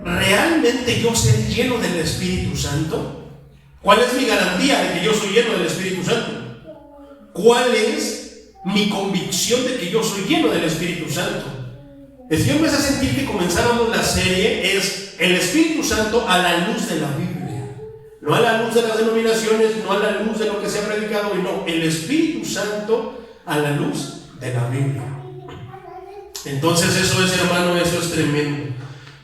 ¿realmente yo seré lleno del Espíritu Santo? ¿Cuál es mi garantía de que yo soy lleno del Espíritu Santo? ¿Cuál es mi convicción de que yo soy lleno del Espíritu Santo? El Señor me hace sentir que comenzáramos la serie es el Espíritu Santo a la luz de la Biblia. No a la luz de las denominaciones, no a la luz de lo que se ha predicado, y no, el Espíritu Santo a la luz de la Biblia. Entonces eso es, hermano, eso es tremendo.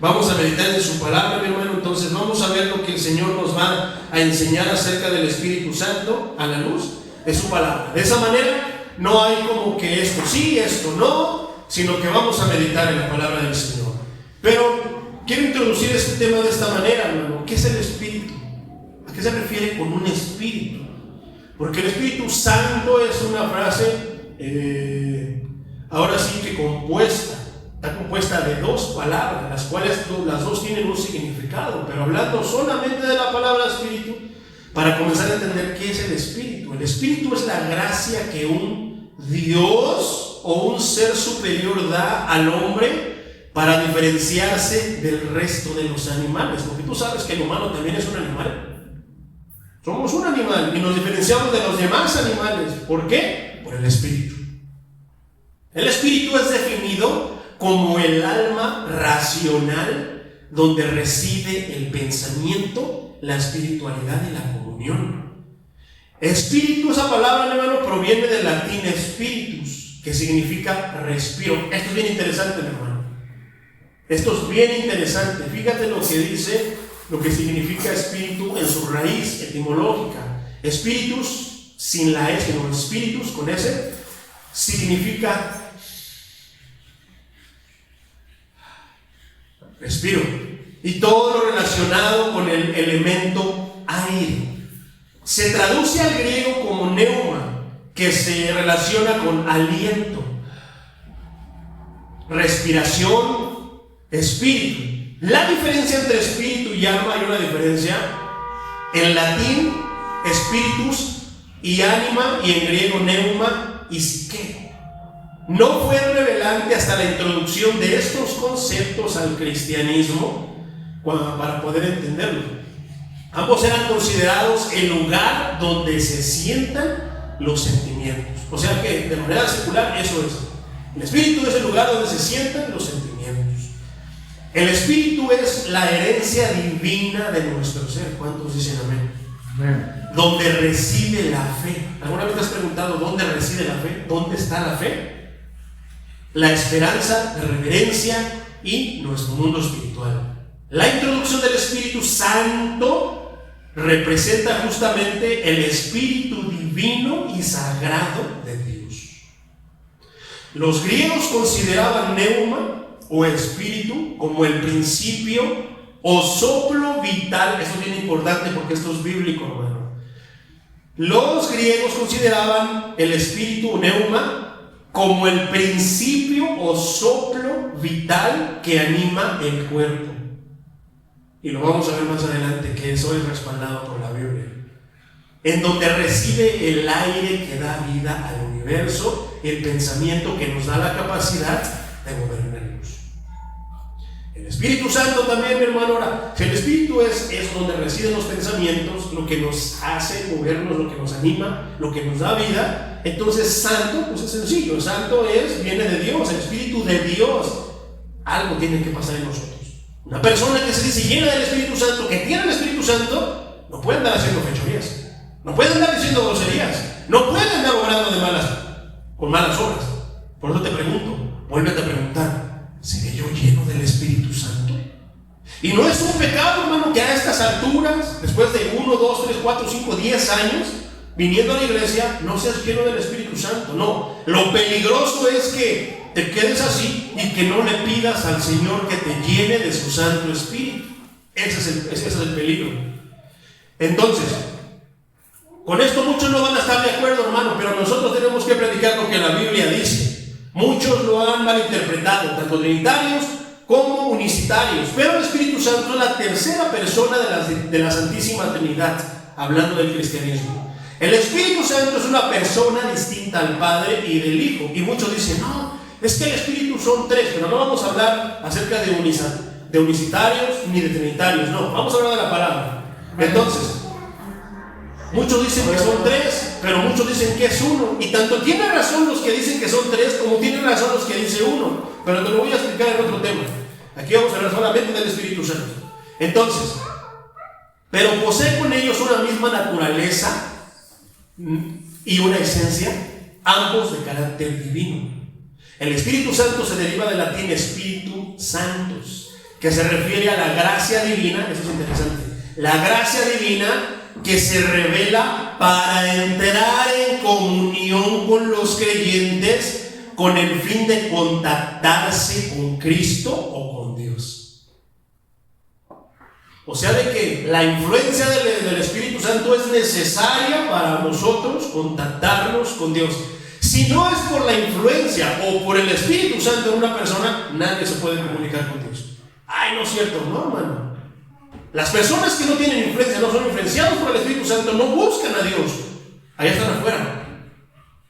Vamos a meditar en su palabra, mi hermano. Entonces vamos a ver lo que el Señor nos va a enseñar acerca del Espíritu Santo a la luz de su palabra. De esa manera no hay como que esto sí, esto no, sino que vamos a meditar en la palabra del Señor. Pero quiero introducir este tema de esta manera, hermano. ¿Qué es el Espíritu? ¿A qué se refiere con un espíritu? Porque el Espíritu Santo es una frase, ahora sí que está compuesta de dos palabras, las cuales las dos tienen un significado, pero hablando solamente de la palabra Espíritu, para comenzar a entender qué es el Espíritu. El Espíritu es la gracia que un Dios o un ser superior da al hombre para diferenciarse del resto de los animales, porque tú sabes que el humano también es un animal. Somos un animal y nos diferenciamos de los demás animales. ¿Por qué? Por el Espíritu. El Espíritu es definido como el alma racional donde reside el pensamiento, la espiritualidad y la comunión. Espíritu, esa palabra, hermano, proviene del latín spiritus, que significa respiro. Esto es bien interesante, hermano. Esto es bien interesante. Fíjate lo que dice, lo que significa espíritu en su raíz etimológica. Spiritus, sin la S, sino spiritus con S, significa respiro, y todo lo relacionado con el elemento aire. Se traduce al griego como neuma, que se relaciona con aliento, respiración, espíritu. La diferencia entre espíritu y alma, hay una diferencia. En latín, spiritus y ánima, y en griego neuma y psique. No fue revelante hasta la introducción de estos conceptos al cristianismo para poder entenderlo. Ambos eran considerados el lugar donde se sientan los sentimientos. O sea que de manera secular eso es. El espíritu es el lugar donde se sientan los sentimientos. El espíritu es la herencia divina de nuestro ser. ¿Cuántos dicen amén? Amén. Donde reside la fe. ¿Alguna vez te has preguntado dónde reside la fe? ¿Dónde está la fe? La esperanza, la reverencia y nuestro mundo espiritual. La introducción del Espíritu Santo representa justamente el Espíritu divino y sagrado de Dios. Los griegos consideraban neuma o espíritu como el principio o soplo vital. Esto es bien importante porque esto es bíblico, hermano. Los griegos consideraban el espíritu neuma como el principio o soplo vital que anima el cuerpo. Y lo vamos a ver más adelante, que eso es respaldado por la Biblia. En donde reside el aire que da vida al universo, el pensamiento que nos da la capacidad de gobernarnos. El Espíritu Santo también, mi hermano, ahora, si el Espíritu es donde residen los pensamientos, lo que nos hace movernos, lo que nos anima, lo que nos da vida, entonces santo, pues es sencillo, santo viene de Dios, el Espíritu de Dios. Algo tiene que pasar en nosotros. Una persona que se dice llena del Espíritu Santo, que tiene el Espíritu Santo, no puede andar haciendo fechorías, no puede andar diciendo groserías, no puede andar obrando con malas obras. Por eso te pregunto, vuélvete a preguntar, ¿seré yo lleno del Espíritu Santo? Y no es un pecado, hermano, que a estas alturas, después de 1, 2, 3, 4, 5, 10 años, viniendo a la iglesia, no seas lleno del Espíritu Santo. No, lo peligroso es que te quedes así y que no le pidas al Señor que te llene de su Santo Espíritu. Ese es el peligro. Entonces, con esto muchos no van a estar de acuerdo, hermano, pero nosotros tenemos que predicar lo que la Biblia dice. Muchos lo han malinterpretado, tanto trinitarios como unicitarios, pero el Espíritu Santo es la tercera persona de la Santísima Trinidad, hablando del cristianismo. El Espíritu Santo es una persona distinta al Padre y del Hijo, y muchos dicen, no, es que el Espíritu son tres, pero no vamos a hablar acerca de de unicitarios ni de trinitarios, no, vamos a hablar de la palabra. Entonces, muchos dicen que son tres, pero muchos dicen que es uno. Y tanto tienen razón los que dicen que son tres, como tienen razón los que dicen uno. Pero te lo voy a explicar en otro tema. Aquí vamos a hablar solamente del Espíritu Santo. Entonces, pero posee con ellos una misma naturaleza y una esencia, ambos de carácter divino. El Espíritu Santo se deriva del latín Spiritus Sanctus, que se refiere a la gracia divina. Eso es interesante. La gracia divina que se revela para entrar en comunión con los creyentes con el fin de contactarse con Cristo o con Dios. O sea, de que la influencia del Espíritu Santo es necesaria para nosotros contactarnos con Dios. Si no es por la influencia o por el Espíritu Santo en una persona, nadie se puede comunicar con Dios. Ay, no es cierto, no, hermano. Las personas que no tienen influencia, no son influenciados por el Espíritu Santo, no buscan a Dios. Allá están afuera.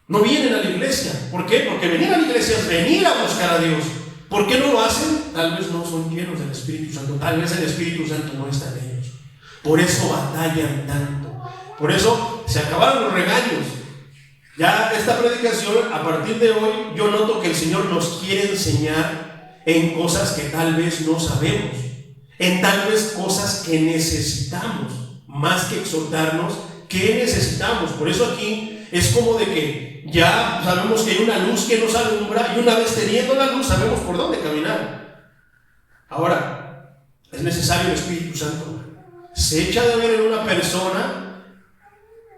No vienen a la iglesia. ¿Por qué? Porque venir a la iglesia es venir a buscar a Dios. ¿Por qué no lo hacen? Tal vez no son llenos del Espíritu Santo. Tal vez el Espíritu Santo no está en ellos. Por eso batallan tanto. Por eso se acabaron los regaños. Ya esta predicación, a partir de hoy, yo noto que el Señor nos quiere enseñar en cosas que tal vez no sabemos. En tal vez cosas que necesitamos. Más que exhortarnos, ¿qué necesitamos? Por eso aquí es como de que ya sabemos que hay una luz que nos alumbra, y una vez teniendo la luz sabemos por dónde caminar. Ahora, es necesario el Espíritu Santo. ¿Se echa de ver en una persona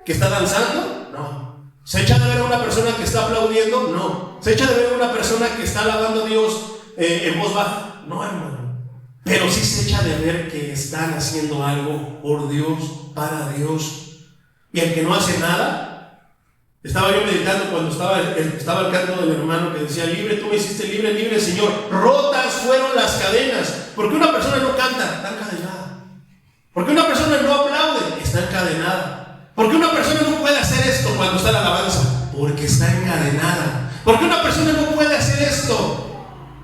que está danzando? No. ¿Se echa de ver en una persona que está aplaudiendo? No. ¿Se echa de ver en una persona que está alabando a Dios en voz baja? No, hermano. Pero sí se echa de ver que están haciendo algo por Dios, para Dios. Y el que no hace nada. Estaba yo meditando cuando estaba el canto del hermano que decía: libre, tú me hiciste libre, libre, Señor. Rotas fueron las cadenas. ¿Por qué una persona no canta? Está encadenada. ¿Por qué una persona no aplaude? Está encadenada. ¿Por qué una persona no puede hacer esto cuando está en la alabanza? Porque está encadenada. ¿Por qué una persona no puede hacer esto?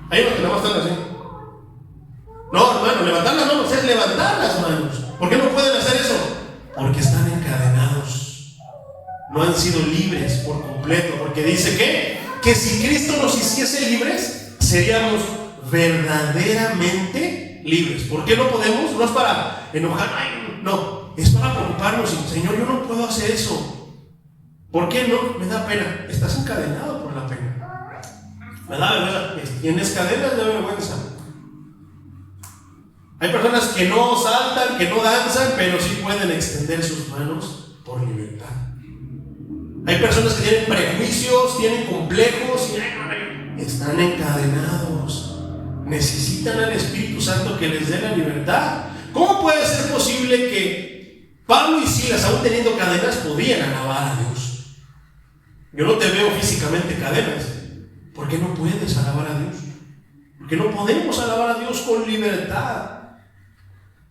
Hay unos que nada más están así. No, hermano, levantar las manos es levantar las manos. ¿Por qué no pueden hacer eso? Porque están encadenados. No han sido libres por completo. Porque dice que si Cristo nos hiciese libres, seríamos verdaderamente libres. ¿Por qué no podemos? No es para enojar, no, es para preocuparnos. Señor, yo no puedo hacer eso. ¿Por qué no? Me da pena. Estás encadenado por la pena. Me da vergüenza. Tienes cadenas de vergüenza. Hay personas que no saltan, que no danzan, pero sí pueden extender sus manos por libertad. Hay personas que tienen prejuicios, tienen complejos y están encadenados. Necesitan al Espíritu Santo que les dé la libertad. ¿Cómo puede ser posible que Pablo y Silas, aún teniendo cadenas, podían alabar a Dios? Yo no te veo físicamente cadenas. ¿Por qué no puedes alabar a Dios? ¿Por qué no podemos alabar a Dios con libertad?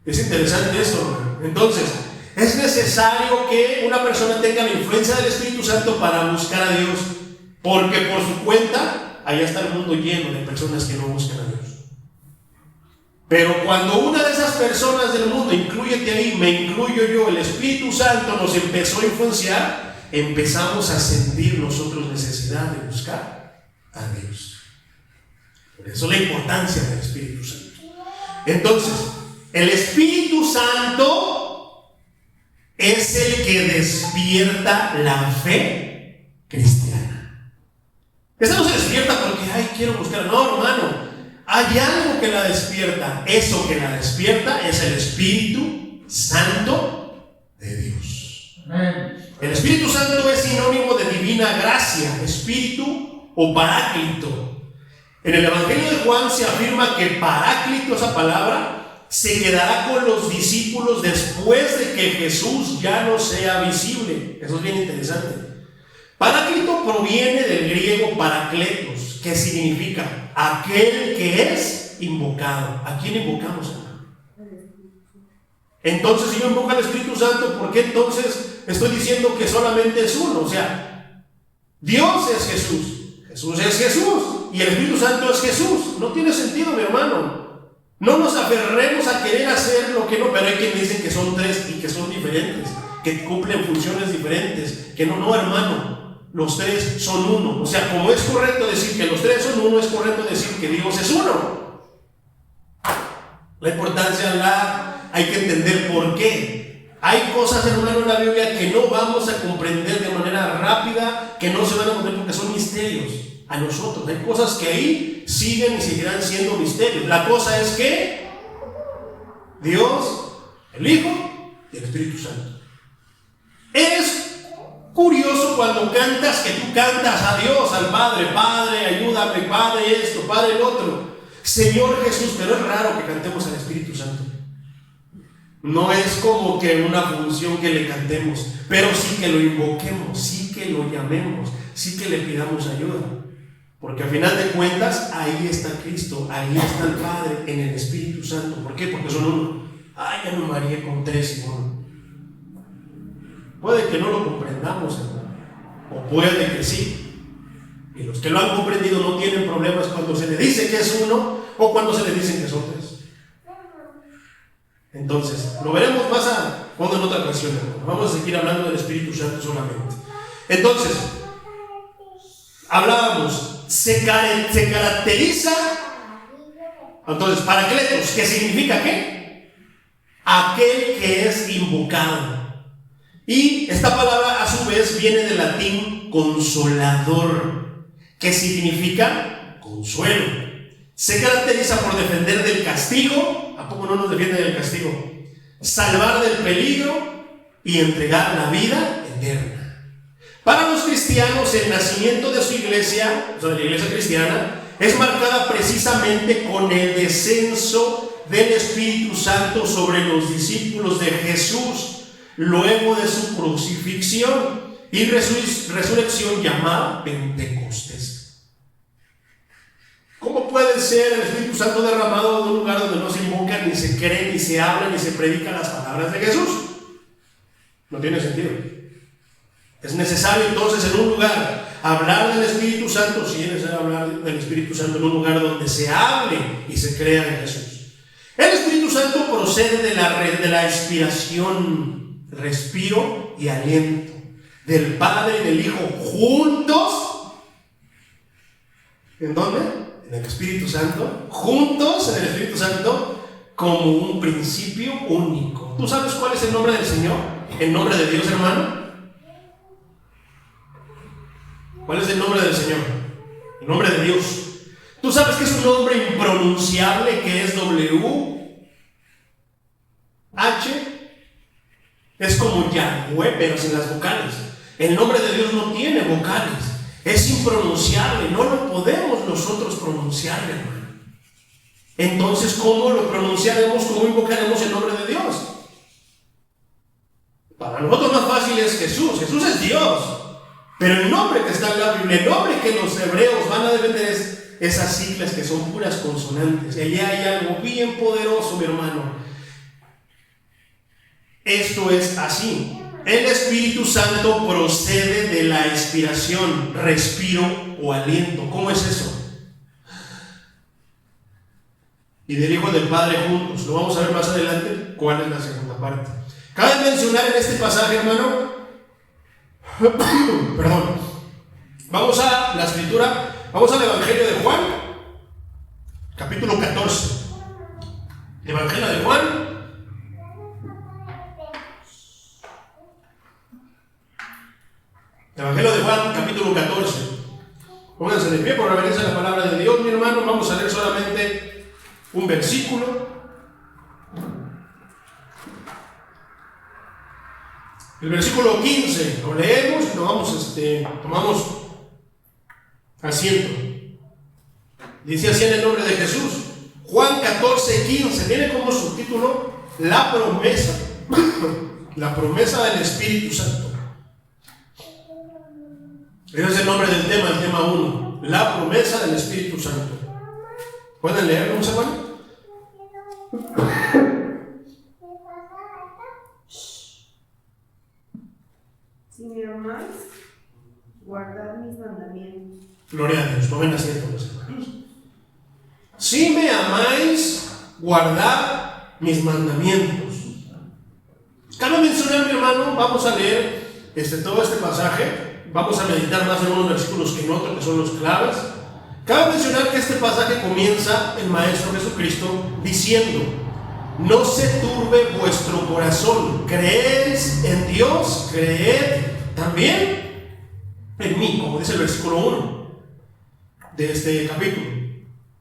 Es interesante esto. Entonces, es necesario que una persona tenga la influencia del Espíritu Santo para buscar a Dios, porque por su cuenta, allá está el mundo lleno de personas que no buscan a Dios. Pero cuando una de esas personas del mundo, inclúyete ahí, me incluyo yo, el Espíritu Santo nos empezó a influenciar, empezamos a sentir nosotros necesidad de buscar a Dios. Por eso la importancia del Espíritu Santo. Entonces, el Espíritu Santo es el que despierta la fe cristiana. Esa no se despierta porque, quiero buscar. No, hermano. Hay algo que la despierta. Eso que la despierta es el Espíritu Santo de Dios. El Espíritu Santo es sinónimo de divina gracia, espíritu o paráclito. En el Evangelio de Juan se afirma que paráclito, esa palabra, se quedará con los discípulos después de que Jesús ya no sea visible. Eso es bien interesante. Paráclito proviene del griego parakletos, que significa aquel que es invocado. ¿A quién invocamos, hermano? Entonces, si yo invoco al Espíritu Santo, ¿por qué entonces estoy diciendo que solamente es uno? O sea, Dios es Jesús, Jesús es Jesús y el Espíritu Santo es Jesús. No tiene sentido, mi hermano. No nos aferremos a querer hacer lo que no, pero hay quienes dicen que son tres y que son diferentes, que cumplen funciones diferentes, que no, hermano, los tres son uno. O sea, como es correcto decir que los tres son uno, es correcto decir que Dios es uno. La importancia hay que entender por qué. Hay cosas, hermano, en la Biblia que no vamos a comprender de manera rápida, que no se van a comprender porque son misterios a nosotros. Hay cosas que ahí siguen y seguirán siendo misterios. La cosa es que Dios, el Hijo y el Espíritu Santo. Es curioso cuando cantas, que tú cantas a Dios, al Padre: Padre, ayúdame, Padre esto, Padre el otro, Señor Jesús, pero es raro que cantemos al Espíritu Santo. No es como que una función que le cantemos, pero sí que lo invoquemos, sí que lo llamemos, sí que le pidamos ayuda. Porque al final de cuentas, ahí está Cristo, ahí está el Padre, en el Espíritu Santo. ¿Por qué? Porque son uno. Ay, ya me mareé con tres y uno. Puede que no lo comprendamos, hermano, o puede que sí. Y los que lo han comprendido no tienen problemas cuando se le dice que es uno o cuando se le dicen que son tres. Entonces, lo veremos más a fondo en otra ocasión, hermano. Vamos a seguir hablando del Espíritu Santo solamente. Entonces, hablábamos, se caracteriza. Entonces, Paracletos, ¿qué significa qué? Aquel que es invocado. Y esta palabra a su vez viene del latín consolador, que significa consuelo. Se caracteriza por defender del castigo. ¿A poco no nos defiende del castigo? Salvar del peligro y entregar la vida eterna. Para los cristianos, el nacimiento de su iglesia, o sea, de la iglesia cristiana, es marcada precisamente con el descenso del Espíritu Santo sobre los discípulos de Jesús, luego de su crucifixión y resurrección llamada Pentecostés. ¿Cómo puede ser el Espíritu Santo derramado en un lugar donde no se invoca, ni se cree, ni se habla, ni se predican las palabras de Jesús? No tiene sentido. Es necesario entonces en un lugar hablar del Espíritu Santo, sí es necesario hablar del Espíritu Santo en un lugar donde se hable y se crea en Jesús. El Espíritu Santo procede de la inspiración, respiro y aliento del Padre y del Hijo juntos. ¿En dónde? En el Espíritu Santo, juntos en el Espíritu Santo, como un principio único. ¿Tú sabes cuál es el nombre del Señor? ¿El nombre de Dios, hermano? ¿Cuál es el nombre del Señor? El nombre de Dios. ¿Tú sabes que es un nombre impronunciable, que es W-H? Es como Yahweh, pero sin las vocales. El nombre de Dios no tiene vocales. Es impronunciable, no lo podemos nosotros pronunciar, hermano. Entonces, ¿cómo lo pronunciaremos? ¿Cómo invocaremos el nombre de Dios? Para nosotros más fácil es Jesús. Jesús es Dios. Pero el nombre que está en la Biblia, el nombre que los hebreos van a defender es esas siglas que son puras consonantes. Y allá hay algo bien poderoso, mi hermano. Esto es así. El Espíritu Santo procede de la inspiración, respiro o aliento. ¿Cómo es eso? Y del Hijo y del Padre juntos. Lo vamos a ver más adelante cuál es la segunda parte. Cabe mencionar en este pasaje, hermano, perdón, vamos a la escritura, vamos al Evangelio de Juan, capítulo 14. Evangelio de Juan, Evangelio de Juan, capítulo 14. Pónganse de pie por reverencia a la palabra de Dios, mi hermano. Vamos a leer solamente un versículo. El versículo 15 lo leemos y tomamos asiento. Dice así en el nombre de Jesús. Juan 14, 15. Tiene como subtítulo la promesa. La promesa del Espíritu Santo. Ese es el nombre del tema, el tema 1. La promesa del Espíritu Santo. ¿Pueden leerlo, hermano? Si me amáis, guardad mis mandamientos. Gloria a Dios. Tomen asiento, los hermanos. Si me amáis, guardad mis mandamientos. Cabe mencionar, mi hermano, vamos a leer todo este pasaje, vamos a meditar más en unos versículos que en otros, que son los claves. Cabe mencionar que este pasaje comienza el Maestro Jesucristo diciendo: no se turbe vuestro corazón, creéis en Dios, creed también en mí, como dice el versículo 1 de este capítulo.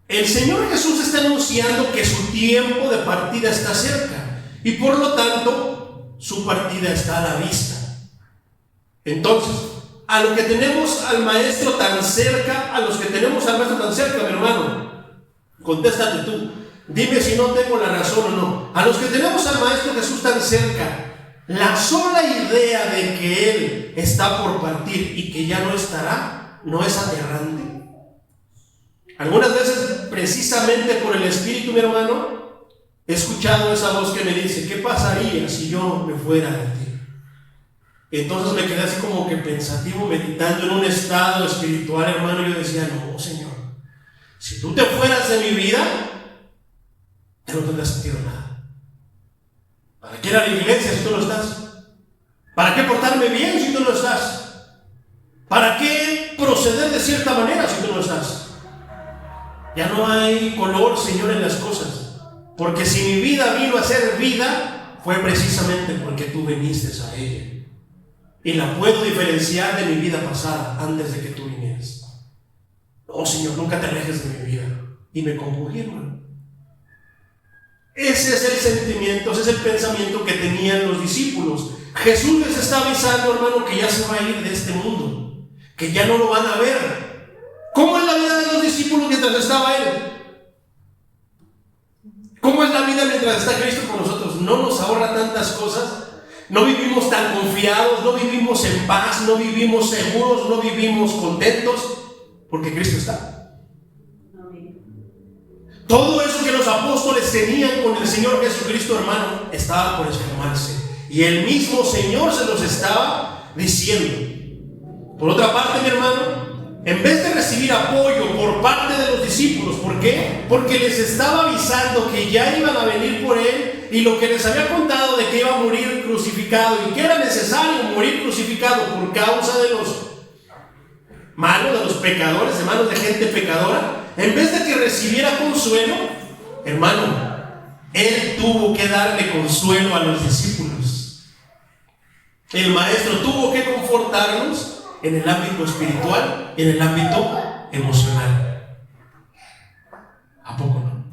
El Señor Jesús está anunciando que su tiempo de partida está cerca y por lo tanto su partida está a la vista. Entonces, a lo que tenemos al Maestro tan cerca, mi hermano, contéstate tú, dime si no tengo la razón o no. A los que tenemos al Maestro Jesús tan cerca, la sola idea de que Él está por partir y que ya no estará, ¿no es aterrante? Algunas veces, precisamente por el Espíritu, mi hermano, he escuchado esa voz que me dice: ¿qué pasaría si yo me fuera de ti? Entonces me quedé así como que pensativo, meditando en un estado espiritual, hermano. Yo decía: no, Señor, si tú te fueras de mi vida, ya no tendrás sentido nada. ¿Para qué ir a la iglesia si tú no estás? ¿Para qué portarme bien si tú no estás? ¿Para qué proceder de cierta manera si tú no estás? Ya no hay color, Señor, en las cosas. Porque si mi vida vino a ser vida, fue precisamente porque tú viniste a ella. Y la puedo diferenciar de mi vida pasada antes de que tú vinieras. Oh, Señor, nunca te alejes de mi vida. Y me compugí, hermano. Ese es el sentimiento, ese es el pensamiento que tenían los discípulos. Jesús les está avisando, hermano, que ya se va a ir de este mundo, que ya no lo van a ver. ¿Cómo es la vida de los discípulos mientras estaba Él? ¿Cómo es la vida mientras está Cristo con nosotros? No nos ahorra tantas cosas. No vivimos tan confiados, no vivimos en paz, no vivimos seguros, no vivimos contentos, porque Cristo está. Todo eso que los apóstoles tenían con el Señor Jesucristo, hermano, estaba por esfumarse. Y el mismo Señor se los estaba diciendo. Por otra parte, mi hermano, en vez de recibir apoyo por parte de los discípulos, ¿por qué? Porque les estaba avisando que ya iban a venir por Él, y lo que les había contado de que iba a morir crucificado y que era necesario morir crucificado por causa de los malos, de los pecadores, de manos de gente pecadora, en vez de que recibiera consuelo, hermano, Él tuvo que darle consuelo a los discípulos. El Maestro tuvo que confortarlos en el ámbito espiritual y en el ámbito emocional. ¿A poco no?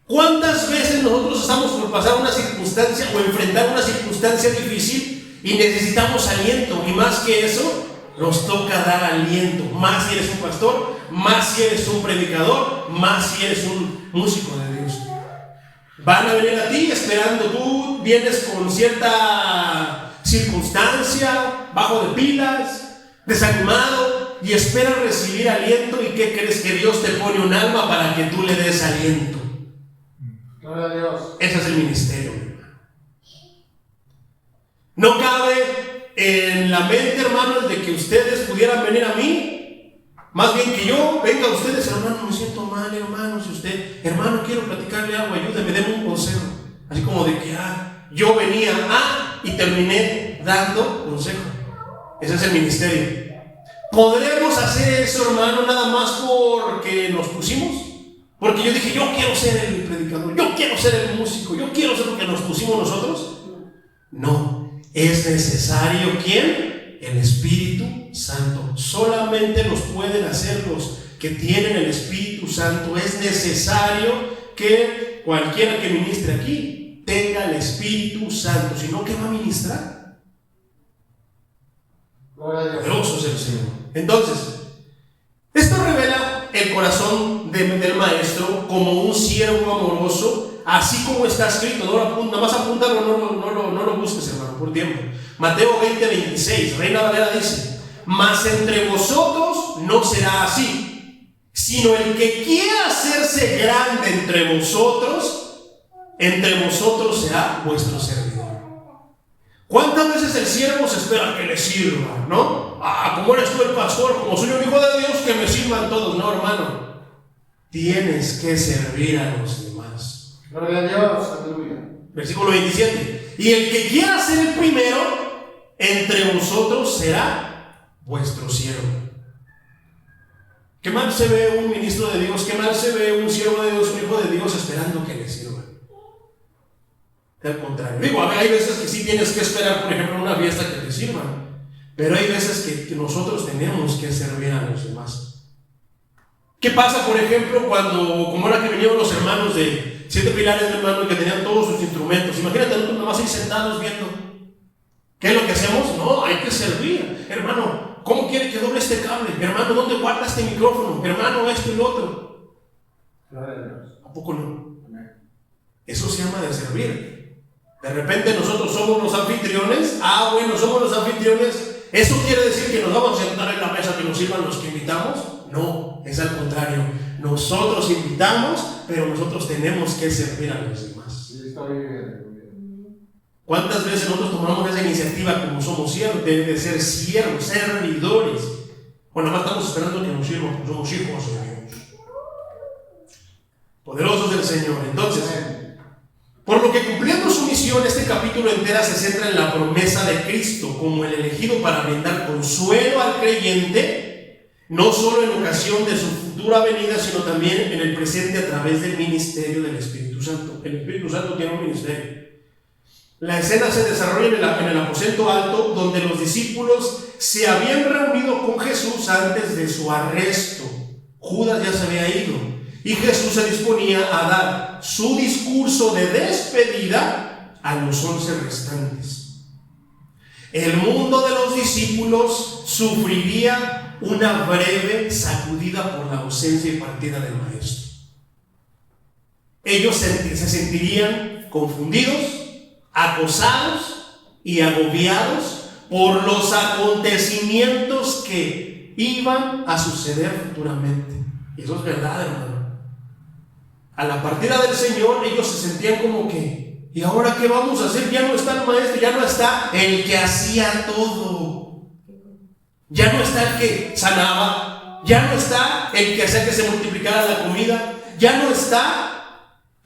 ¿Cuántas veces nosotros estamos por pasar una circunstancia o enfrentar una circunstancia difícil y necesitamos aliento? Y más que eso, nos toca dar aliento. Más si eres un pastor, más si eres un predicador, más si eres un músico de Dios. Van a venir a ti esperando, tú vienes con cierta circunstancia, bajo de pilas, desanimado, y esperas recibir aliento. ¿Y qué crees? Que Dios te pone un alma para que tú le des aliento. Gloria a Dios. Ese es el ministerio. No cabe en la mente, hermanos, de que ustedes pudieran venir a mí. Más bien que yo venga a ustedes: hermano, me siento mal, hermano. Si usted, hermano, quiero platicarle algo, ayúdeme, denme un consejo. Así como de que yo venía y terminé dando consejo. Ese es el ministerio. ¿Podremos hacer eso, hermano, nada más porque nos pusimos? Porque yo dije: yo quiero ser el predicador, yo quiero ser el músico, yo quiero ser lo que nos pusimos nosotros. No, es necesario, ¿quién? El Espíritu Santo. Solamente los pueden hacer los que tienen el Espíritu Santo. Es necesario que cualquiera que ministre aquí tenga el Espíritu Santo. Si no, ¿qué va a ministrar? Poderoso es el Señor. Entonces, esto revela el corazón del Maestro como un siervo amoroso, así como está escrito. Nada más apúntalo, no lo busques, hermano, por tiempo. Mateo 20:26, Reina Valera dice: mas entre vosotros no será así, sino el que quiera hacerse grande entre vosotros será vuestro servidor. ¿Cuántas veces el siervo se espera que le sirva, no? Como eres tú el pastor, como soy un hijo de Dios, que me sirvan todos. No, hermano, tienes que servir a los demás. Gloria a Dios, aleluya. Versículo 27. Y el que quiera ser el primero entre vosotros será vuestro siervo. ¿Qué mal se ve un ministro de Dios? ¿Qué mal se ve un siervo de Dios, un hijo de Dios esperando que le sirvan? Al contrario. Digo, a ver, hay veces que sí tienes que esperar, por ejemplo, en una fiesta que te sirvan. Pero hay veces que nosotros tenemos que servir a los demás. ¿Qué pasa, por ejemplo, cuando, como ahora que vinieron los hermanos de 7 pilares de hermano y que tenían todos sus instrumentos? Imagínate nosotros nomás ahí sentados viendo. ¿Qué es lo que hacemos? No, hay que servir. Hermano, ¿cómo quiere que doble este cable? Hermano, ¿dónde guarda este micrófono? Hermano, esto y lo otro. Gloria a Dios. ¿A poco no? Eso se llama de servir. De repente nosotros somos los anfitriones. Bueno, somos los anfitriones. ¿Eso quiere decir que nos vamos a sentar en la mesa que nos sirvan los que invitamos? No, es al contrario. Nosotros invitamos, pero nosotros tenemos que servir a los demás. Sí, estoy bien. ¿Cuántas veces nosotros tomamos esa iniciativa como somos siervos, de ser siervos, servidores? Bueno, nada más estamos esperando que nos sirvan, porque somos hijos de Dios. Poderosos del Señor. Entonces, por lo que cumpliendo su misión, este capítulo entero se centra en la promesa de Cristo como el elegido para brindar consuelo al creyente, no solo en ocasión de su futura venida, sino también en el presente a través del ministerio del Espíritu Santo. El Espíritu Santo tiene un ministerio. La escena se desarrolla en el aposento alto, donde los discípulos se habían reunido con Jesús antes de su arresto. Judas ya se había ido y Jesús se disponía a dar su discurso de despedida a los 11 restantes. El mundo de los discípulos sufriría una breve sacudida por la ausencia y partida del Maestro. Ellos se sentirían confundidos, acosados y agobiados por los acontecimientos que iban a suceder futuramente. Y eso es verdad, hermano. A la partida del Señor, ellos se sentían como que, ¿y ahora qué vamos a hacer? Ya no está el Maestro, ya no está el que hacía todo, ya no está el que sanaba, ya no está el que hacía que se multiplicara la comida, ya no está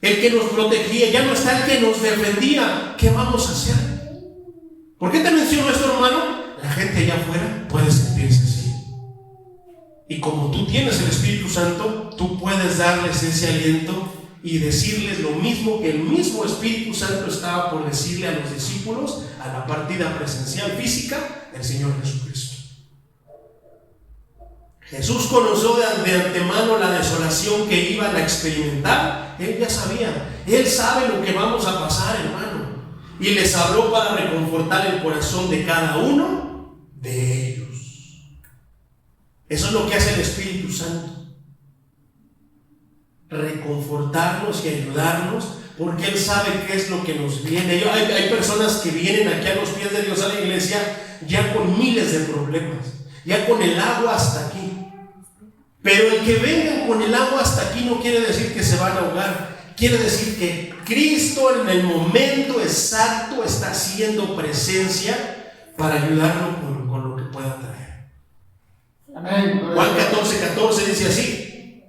el que nos protegía, ya no está el que nos defendía. ¿Qué vamos a hacer? ¿Por qué te menciono esto, hermano? La gente allá afuera puede sentirse así. Y como tú tienes el Espíritu Santo, tú puedes darles ese aliento y decirles lo mismo que el mismo Espíritu Santo estaba por decirle a los discípulos a la partida presencial física del Señor Jesucristo. Jesús conoció de antemano la desolación que iban a experimentar. Él ya sabía. Él sabe lo que vamos a pasar, hermano. Y les habló para reconfortar el corazón de cada uno de ellos. Eso es lo que hace el Espíritu Santo. Reconfortarnos y ayudarnos, porque Él sabe qué es lo que nos viene. Hay personas que vienen aquí a los pies de Dios a la iglesia ya con miles de problemas, ya con el agua hasta aquí. Pero el que vengan con el agua hasta aquí no quiere decir que se van a ahogar. Quiere decir que Cristo en el momento exacto está haciendo presencia para ayudarlo con lo que pueda traer. Amén. Juan 14:14 dice así: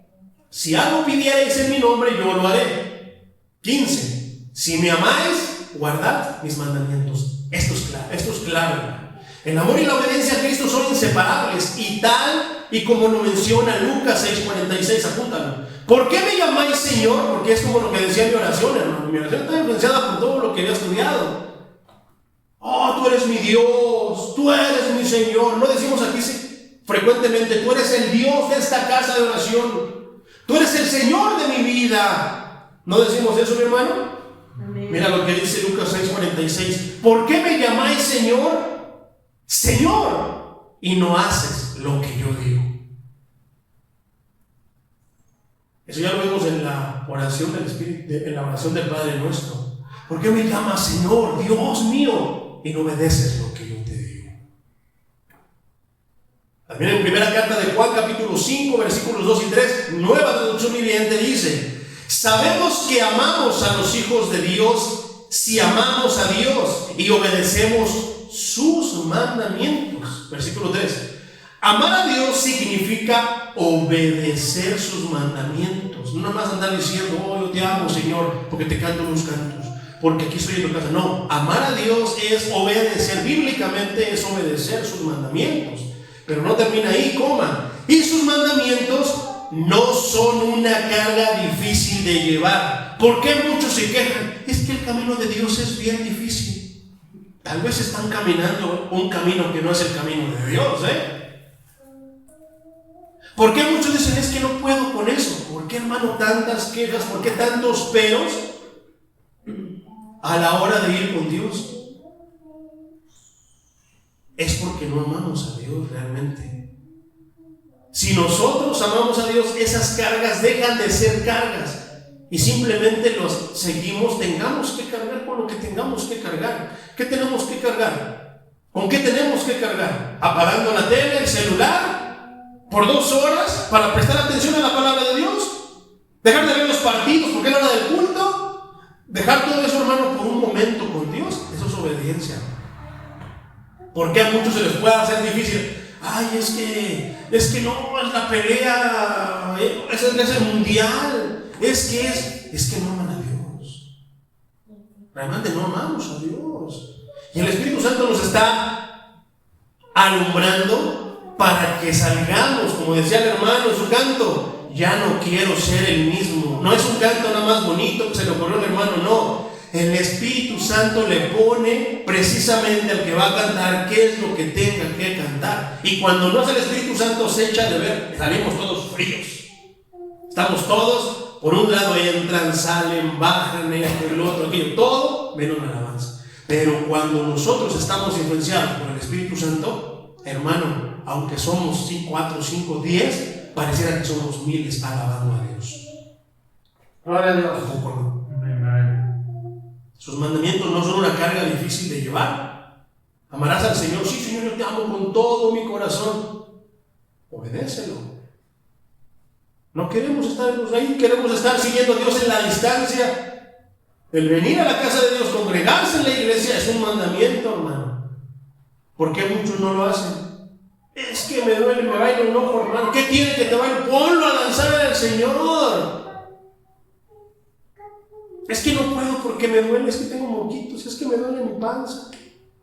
si algo pidierais en mi nombre, yo lo haré. 15. Si me amáis, guardad mis mandamientos. Esto es claro. El amor y la obediencia a Cristo son inseparables, y tal y como lo menciona Lucas 6:46, apúntalo. ¿Por qué me llamáis Señor? Porque es como lo que decía mi oración, hermano. Mi oración está influenciada por todo lo que había estudiado. Tú eres mi Dios, tú eres mi Señor. No decimos aquí frecuentemente, tú eres el Dios de esta casa de oración, tú eres el Señor de mi vida. ¿No decimos eso, mi hermano? Amén. Mira lo que dice Lucas 6:46. ¿Por qué me llamáis Señor? Señor, y no haces lo que yo digo. Eso ya lo vemos en la oración del Espíritu, en la oración del Padre Nuestro. ¿Por qué me llamas Señor, Dios mío, y no obedeces lo que yo te digo? También en primera carta de Juan, capítulo 5, versículos 2 y 3, Nueva Traducción Viviente, dice: sabemos que amamos a los hijos de Dios si amamos a Dios y obedecemos sus mandamientos. Versículo 3. Amar a Dios significa obedecer sus mandamientos. Dios. No nada más andar diciendo, oh, yo te amo, Señor, porque te canto unos cantos, porque aquí estoy en tu casa. No, amar a Dios es obedecer, bíblicamente es obedecer sus mandamientos. Pero no termina ahí, coma. Y sus mandamientos no son una carga difícil de llevar. ¿Por qué muchos se quejan? Es que el camino de Dios es bien difícil. Tal vez están caminando un camino que no es el camino de Dios, ¿Por qué muchos dicen, es que no puedo con eso? ¿Por qué, hermano, tantas quejas? ¿Por qué tantos peros a la hora de ir con Dios? Es porque no amamos a Dios realmente. Si nosotros amamos a Dios, esas cargas dejan de ser cargas y simplemente los seguimos. Tengamos que cargar con lo que tengamos que cargar. ¿Qué tenemos que cargar? ¿Con qué tenemos que cargar? ¿Apagando la tele, el celular por 2 horas para prestar atención a la palabra de Dios? ¿Dejar de ver los partidos porque es la hora del culto? ¿Dejar todo eso, hermano, por un momento con Dios? Eso es obediencia. ¿Por qué a muchos se les puede hacer difícil? Ay, es que no, es la pelea, es el mundial, es que no aman a Dios. Realmente no amamos a Dios. Y el Espíritu Santo nos está alumbrando para que salgamos, como decía el hermano en su canto, ya no quiero ser el mismo. No es un canto nada más bonito que se le ocurrió al hermano, no. El Espíritu Santo le pone precisamente al que va a cantar qué es lo que tenga que cantar. Y cuando no es el Espíritu Santo, se echa de ver, salimos todos fríos. Estamos todos, por un lado entran, salen, bajan, esto, el otro, aquello, todo menos la alabanza. Pero cuando nosotros estamos influenciados por el Espíritu Santo, hermano, aunque somos 4, 5, 10, pareciera que somos miles alabando a Dios. Gloria a Dios. Sus mandamientos no son una carga difícil de llevar. Amarás al Señor. Sí, Señor, yo te amo con todo mi corazón. Obedécelo. No queremos estar ahí, queremos estar siguiendo a Dios en la distancia. El venir a la casa de Dios, congregarse en la iglesia, es un mandamiento, hermano. ¿Por qué muchos no lo hacen? Es que me duele, me baila un ojo, hermano. ¿Qué tiene que te baile? Ponlo a danzar al Señor. Es que no puedo porque me duele, es que tengo moquitos, es que me duele mi panza.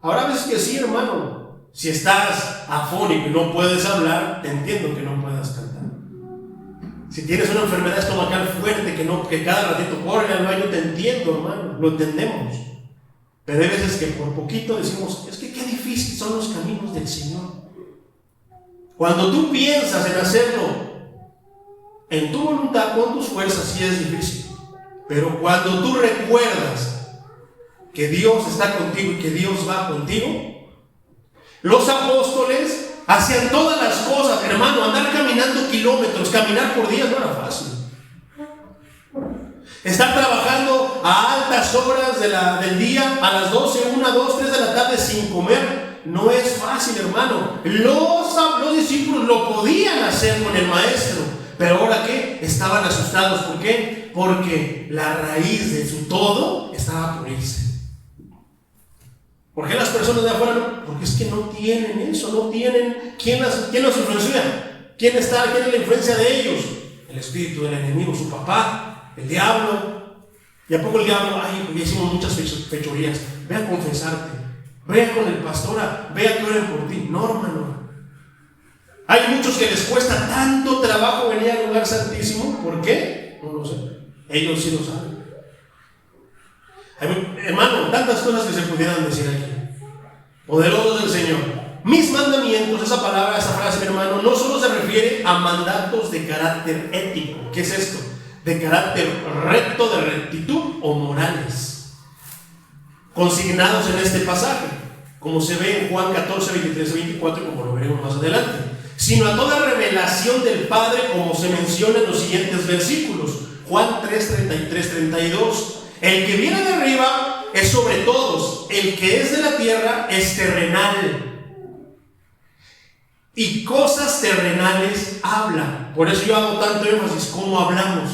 Ahora a veces que sí, hermano. Si estás afónico y no puedes hablar, te entiendo que no puedas cantar. Si tienes una enfermedad estomacal fuerte que cada ratito corre al baño, te entiendo, hermano, lo entendemos. Pero hay veces que por poquito decimos, es que qué difícil son los caminos del Señor. Cuando tú piensas en hacerlo en tu voluntad, con tus fuerzas, sí es difícil. Pero cuando tú recuerdas que Dios está contigo y que Dios va contigo, los apóstoles hacían todas las cosas, hermano. Andar caminando kilómetros, caminar por días no era fácil. Estar trabajando a altas horas del día, a las 12, 1, 2, 3 de la tarde sin comer, no es fácil, hermano. Los discípulos lo podían hacer con el maestro, pero ahora ¿qué? Estaban asustados. ¿Por qué? Porque la raíz de su todo estaba por irse. ¿Por qué las personas de afuera no? Porque es que no tienen eso, no tienen. ¿Quién los influencia? ¿Quién es la influencia de ellos? El espíritu del enemigo, su papá, el diablo. ¿Y a poco el diablo? Ay, ya hicimos muchas fechorías. Ve a confesarte, ve con el pastor, ve a que oren por ti. No, hermano. Hay muchos que les cuesta tanto trabajo venir al lugar santísimo. ¿Por qué? No lo sé. Ellos sí lo saben. Hermano, tantas cosas que se pudieran decir aquí. Poderosos del Señor. Mis mandamientos, esa palabra, esa frase, mi hermano, no solo se refiere a mandatos de carácter ético. ¿Qué es esto? De carácter recto, de rectitud o morales, consignados en este pasaje, como se ve en Juan 14, 23 y 24, y como lo veremos más adelante, sino a toda revelación del Padre, como se menciona en los siguientes versículos. Juan 3, 33, 32. El que viene de arriba es sobre todos, el que es de la tierra es terrenal, y cosas terrenales habla. Por eso yo hago tanto énfasis, ¿cómo hablamos?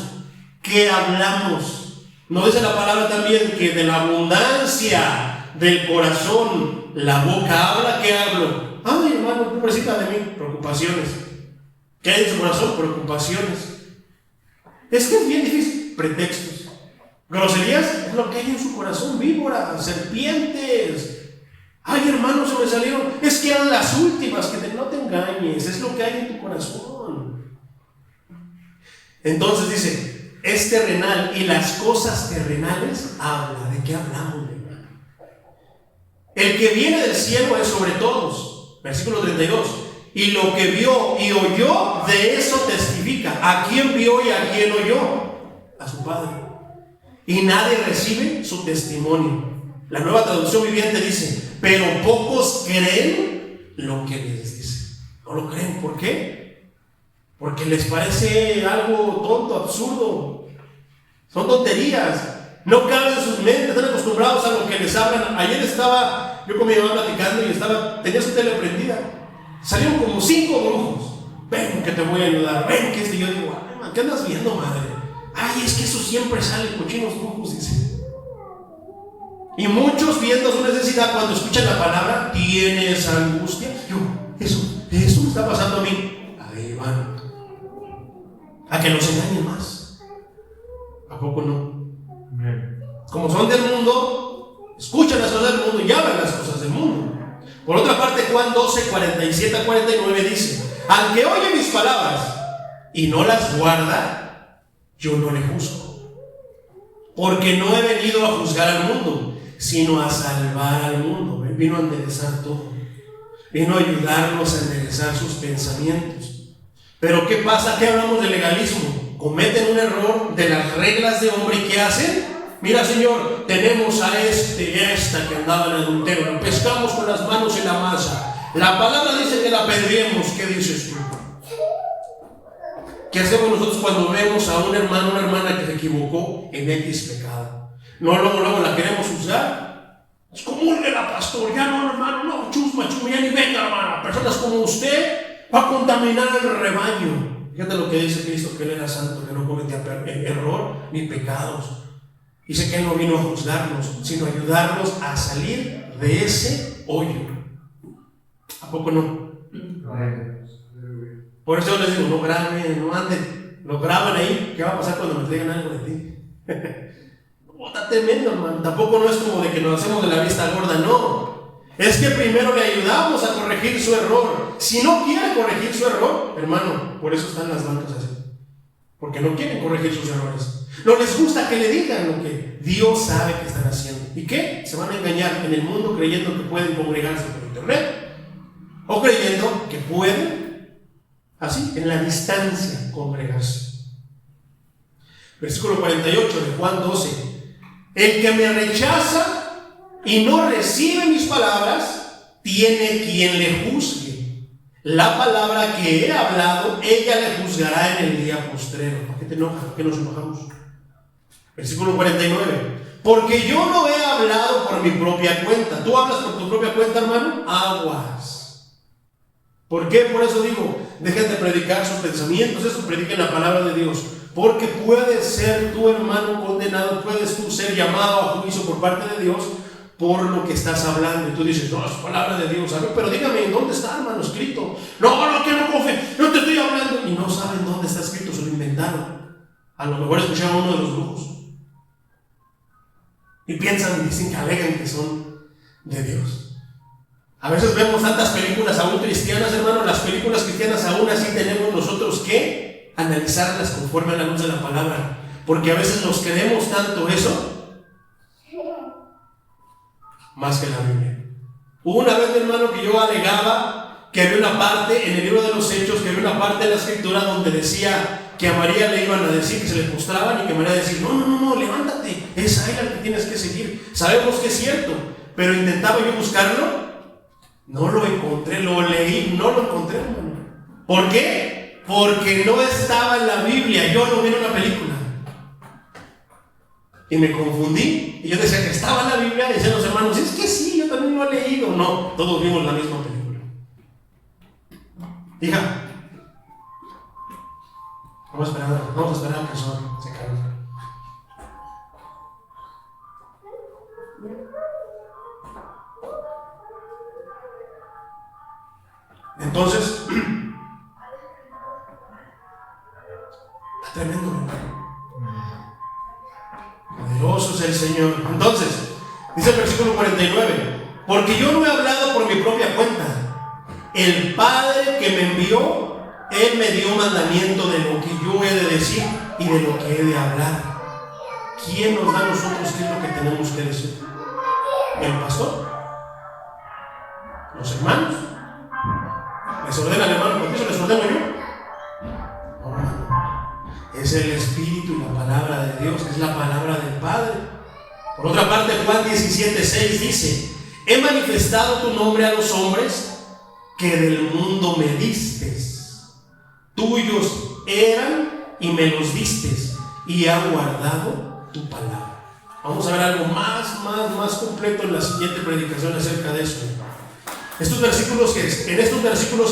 ¿Qué hablamos? ¿No dice la palabra también que de la abundancia del corazón la boca habla? ¿Qué hablo? Ay, hermano, pobrecita de mí, preocupaciones. ¿Qué hay en su corazón? Preocupaciones. Es que es bien difícil. Pretextos. Groserías es lo que hay en su corazón. Víboras, serpientes. Ay, hermano, se me salieron. Es que eran las últimas. No te engañes. Es lo que hay en tu corazón. Entonces dice, es terrenal, y las cosas terrenales habla. ¿De qué hablamos, hermano? El que viene del cielo es sobre todos. Versículo 32. Y lo que vio y oyó, de eso testifica. ¿A quién vio y a quién oyó? A su Padre. Y nadie recibe su testimonio. La Nueva Traducción Viviente dice, pero pocos creen lo que les dice. No lo creen. ¿Por qué? Porque les parece algo tonto, absurdo. Son tonterías. No caben en sus mentes, están acostumbrados a lo que les hablan. Ayer estaba yo con mi mamá platicando y tenía su tele prendida. Salieron como 5 brujos. Ven que te voy a ayudar, ven que yo digo, ay, ¿qué andas viendo, madre? Ay, es que eso siempre sale, cochinos brujos, dice. Y muchos, viendo su necesidad, cuando escuchan la palabra, tienes angustia. Yo, eso me está pasando a mí. Ahí van. A que los engañen más. ¿A poco no? Como son del mundo, escuchan las cosas del mundo y hablan las cosas del mundo. Por otra parte, Juan 12, 47 a 49 dice, al que oye mis palabras y no las guarda, yo no le juzgo. Porque no he venido a juzgar al mundo, sino a salvar al mundo. Vino a enderezar todo. Vino a ayudarnos a enderezar sus pensamientos. Pero ¿qué pasa? ¿Qué hablamos de legalismo? Cometen un error de las reglas de hombre y ¿qué hacen? Mira, Señor, tenemos a este y a esta que andaba en adulterio, lo pescamos con las manos en la masa. La palabra dice que la apedreemos. ¿Qué dices tú? ¿Qué hacemos nosotros cuando vemos a un hermano o una hermana que se equivocó en X pecado? No, luego la queremos juzgar. Es comúnguela, pastor. Ya no, hermano, no, chusma, ya ni venga, hermana. Personas como usted va a contaminar el rebaño. Fíjate lo que dice Cristo, que Él era santo, que no cometía error ni pecados. Dice que Él no vino a juzgarnos, sino a ayudarnos a salir de ese hoyo. ¿A poco no? Por eso yo les digo, no graben, no anden. Lo graban ahí, ¿qué va a pasar cuando me traigan algo de ti? No, está tremendo, hermano. Tampoco no es como de que nos hacemos de la vista gorda, no. Es que primero le ayudamos a corregir su error. Si no quiere corregir su error, hermano, por eso están las bancas así. Porque no quieren corregir sus errores. No les gusta que le digan lo que Dios sabe que están haciendo. ¿Y qué? Se van a engañar en el mundo creyendo que pueden congregarse por internet. O creyendo que pueden, así, en la distancia, congregarse. Versículo 48 de Juan 12. El que me rechaza y no recibe mis palabras, tiene quien le juzgue. La palabra que he hablado, ella le juzgará en el día postrero. ¿Por qué te enojas? ¿Por qué nos enojamos? Versículo 49. Porque yo no he hablado por mi propia cuenta. ¿Tú hablas por tu propia cuenta, hermano? Aguas. ¿Por qué? Por eso digo, dejen de predicar sus pensamientos, eso prediquen la palabra de Dios. Porque puedes ser tu hermano condenado, puedes tú ser llamado a juicio por parte de Dios por lo que estás hablando. Y tú dices, no, es palabra de Dios. ¿Sabes? Pero dígame, ¿dónde está, hermano, escrito? No, que no confío, no te estoy hablando. Y no saben dónde está escrito, se lo inventaron. A lo mejor escucharon uno de los brujos. Y piensan y dicen que alegan que son de Dios. A veces vemos tantas películas aún cristianas, hermano. Las películas cristianas aún así tenemos nosotros que analizarlas conforme a la luz de la palabra. Porque a veces nos creemos tanto eso más que la Biblia. Hubo una vez, mi hermano, que yo alegaba que había una parte en el libro de los Hechos, que había una parte de la escritura donde decía que a María le iban a decir que se le postraban y que María decía, no, levántate, es a ella la que tienes que seguir. Sabemos que es cierto, pero intentaba yo buscarlo, no lo encontré, lo leí, no lo encontré, hermano. ¿Por qué? Porque no estaba en la Biblia, yo lo vi en una película. Y me confundí, y yo decía que estaba en la Biblia, y decían los hermanos, es que sí, yo también lo he leído. No, todos vimos la misma película. Hija, vamos a esperar a que se calme. Entonces, está tremendo, hermano. Señor. Entonces, dice el versículo 49, porque yo no he hablado por mi propia cuenta. El Padre que me envió, Él me dio mandamiento de lo que yo he de decir y de lo que he de hablar. ¿Quién nos da a nosotros qué es lo que tenemos que decir? ¿El pastor? ¿Los hermanos? ¿Les ordena el hermano Bautizo? ¿Les ordeno yo? No, hermano. Es el Espíritu y la palabra de Dios, es la palabra del Padre. Por otra parte, Juan 17:6 dice: he manifestado tu nombre a los hombres que del mundo me distes. Tuyos eran y me los distes, y han guardado tu palabra. Vamos a ver algo más completo en la siguiente predicación acerca de eso. En estos versículos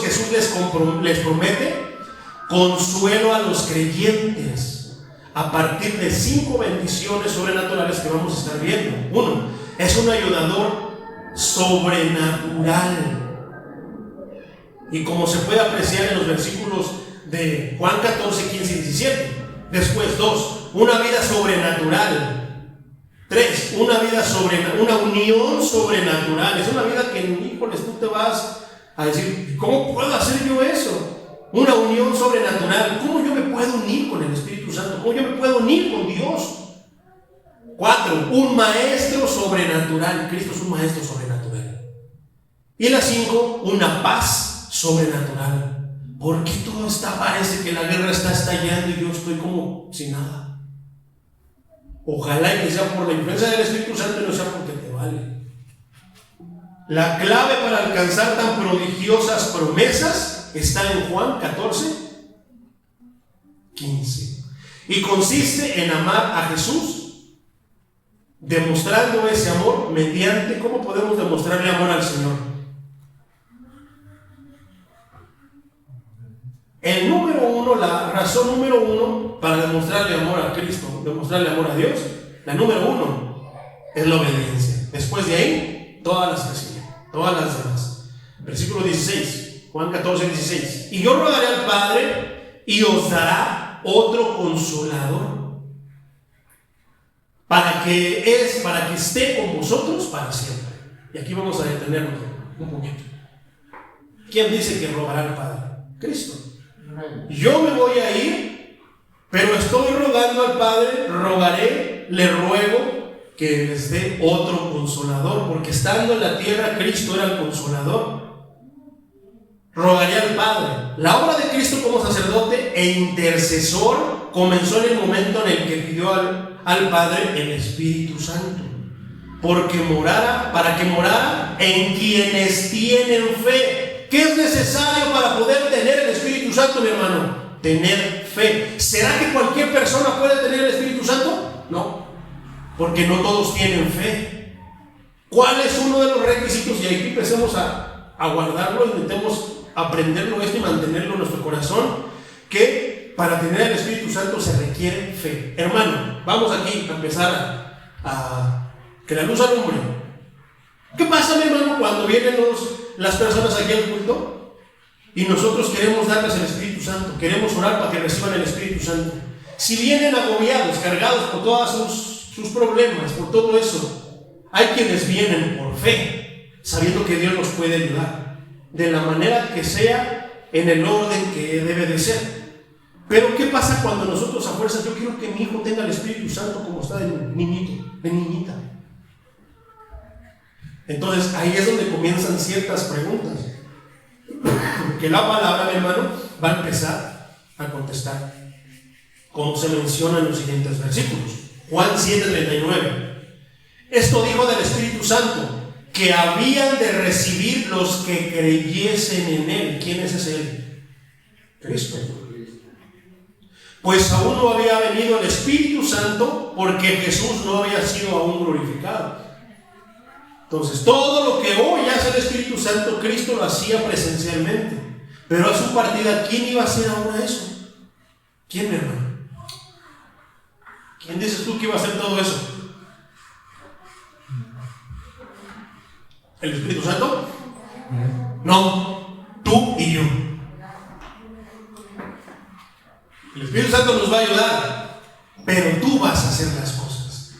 Jesús les promete consuelo a los creyentes a partir de 5 bendiciones sobrenaturales que vamos a estar viendo. 1. Es un ayudador sobrenatural. Y como se puede apreciar en los versículos de Juan 14, 15 y 17. Después 2, una vida sobrenatural. 3, una unión sobrenatural. Es una vida que, híjoles, tú te vas a decir, ¿cómo puedo hacer yo eso? Una unión sobrenatural. ¿Cómo yo me puedo unir con el Espíritu Santo? ¿Cómo yo me puedo unir con Dios? 4, un maestro sobrenatural. Cristo es un maestro sobrenatural. Y la 5, una paz sobrenatural. ¿Por qué todo parece que la guerra está estallando y yo estoy como sin nada? Ojalá que sea por la influencia del Espíritu Santo y no sea porque te vale. La clave para alcanzar tan prodigiosas promesas está en Juan 14, 15. Y consiste en amar a Jesús, demostrando ese amor mediante, ¿cómo podemos demostrarle amor al Señor? La razón número 1 para demostrarle amor a Cristo, demostrarle amor a Dios, la número 1 es la obediencia. Después de ahí, todas las que siguen, todas las demás. Versículo 16, Juan 14, 16. Y yo rogaré al Padre y os dará otro consolador para que esté con vosotros para siempre. Y aquí vamos a detenernos un poquito. ¿Quién dice que rogará al Padre? Cristo. Yo me voy a ir, pero estoy rogando al Padre, le ruego que les dé otro consolador, porque estando en la tierra Cristo era el consolador. Rogaré al Padre. La obra de Cristo como sacerdote e intercesor comenzó en el momento en el que pidió al Padre el Espíritu Santo, para que morara en quienes tienen fe. ¿Qué es necesario para poder tener el Espíritu Santo, mi hermano? Tener fe. ¿Será que cualquier persona puede tener el Espíritu Santo? No, porque no todos tienen fe. ¿Cuál es uno de los requisitos? Y aquí empecemos a guardarlo, intentemos aprenderlo esto y mantenerlo en nuestro corazón, que para tener el Espíritu Santo se requiere fe. Hermano, vamos aquí a empezar a que la luz alumbre. ¿Qué pasa, mi hermano, cuando vienen las personas aquí al culto y nosotros queremos darles el Espíritu Santo, queremos orar para que reciban el Espíritu Santo? Si vienen agobiados, cargados por todos sus problemas, por todo eso, hay quienes vienen por fe, sabiendo que Dios nos puede ayudar, de la manera que sea, en el orden que debe de ser. Pero ¿qué pasa cuando nosotros a fuerza, yo quiero que mi hijo tenga el Espíritu Santo como está de niñito, de niñita? Entonces ahí es donde comienzan ciertas preguntas que la palabra, mi hermano, va a empezar a contestar, como se menciona en los siguientes versículos. Juan 7:39. Esto dijo del Espíritu Santo, que habían de recibir los que creyesen en Él. ¿Quién es ese Él? Cristo. Pues aún no había venido el Espíritu Santo, porque Jesús no había sido aún glorificado. Entonces, todo lo que hoy hace el Espíritu Santo, Cristo lo hacía presencialmente. Pero a su partida, ¿quién iba a hacer ahora eso? ¿Quién, hermano? ¿Quién dices tú que iba a hacer todo eso? ¿El Espíritu Santo? No, tú y yo. El Espíritu Santo nos va a ayudar, pero tú vas a hacer las cosas.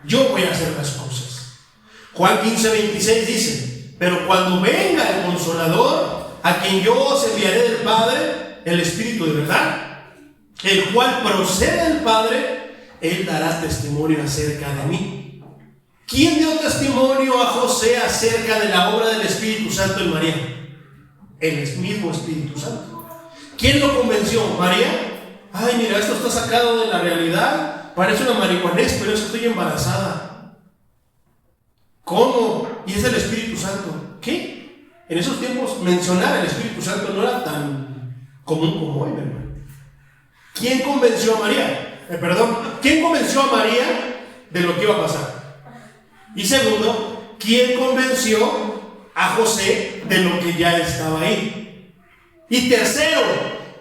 Yo voy a hacer las cosas. Juan 15:26 dice: pero cuando venga el Consolador, a quien yo os enviaré del Padre, el Espíritu de verdad, el cual procede del Padre, Él dará testimonio acerca de mí. ¿Quién dio testimonio a José acerca de la obra del Espíritu Santo en María? El mismo Espíritu Santo. ¿Quién lo convenció? ¿María? Ay, mira, esto está sacado de la realidad, parece una marihuanés, pero es que estoy embarazada. ¿Cómo? Y es el Espíritu Santo. ¿Qué? En esos tiempos mencionar el Espíritu Santo no era tan común como hoy, ¿verdad? ¿Quién convenció a María? ¿Quién convenció a María de lo que iba a pasar? Y segundo, ¿quién convenció a José de lo que ya estaba ahí? Y tercero,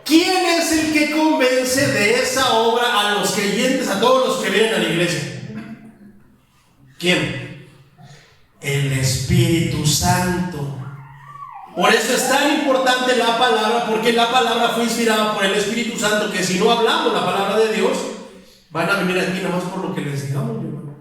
¿quién es el que convence de esa obra a los creyentes, a todos los que vienen a la iglesia? ¿Quién? El Espíritu Santo. Por eso es tan importante la palabra, porque la palabra fue inspirada por el Espíritu Santo, que si no hablamos la palabra de Dios, van a venir aquí nada más por lo que les digamos, mi hermano.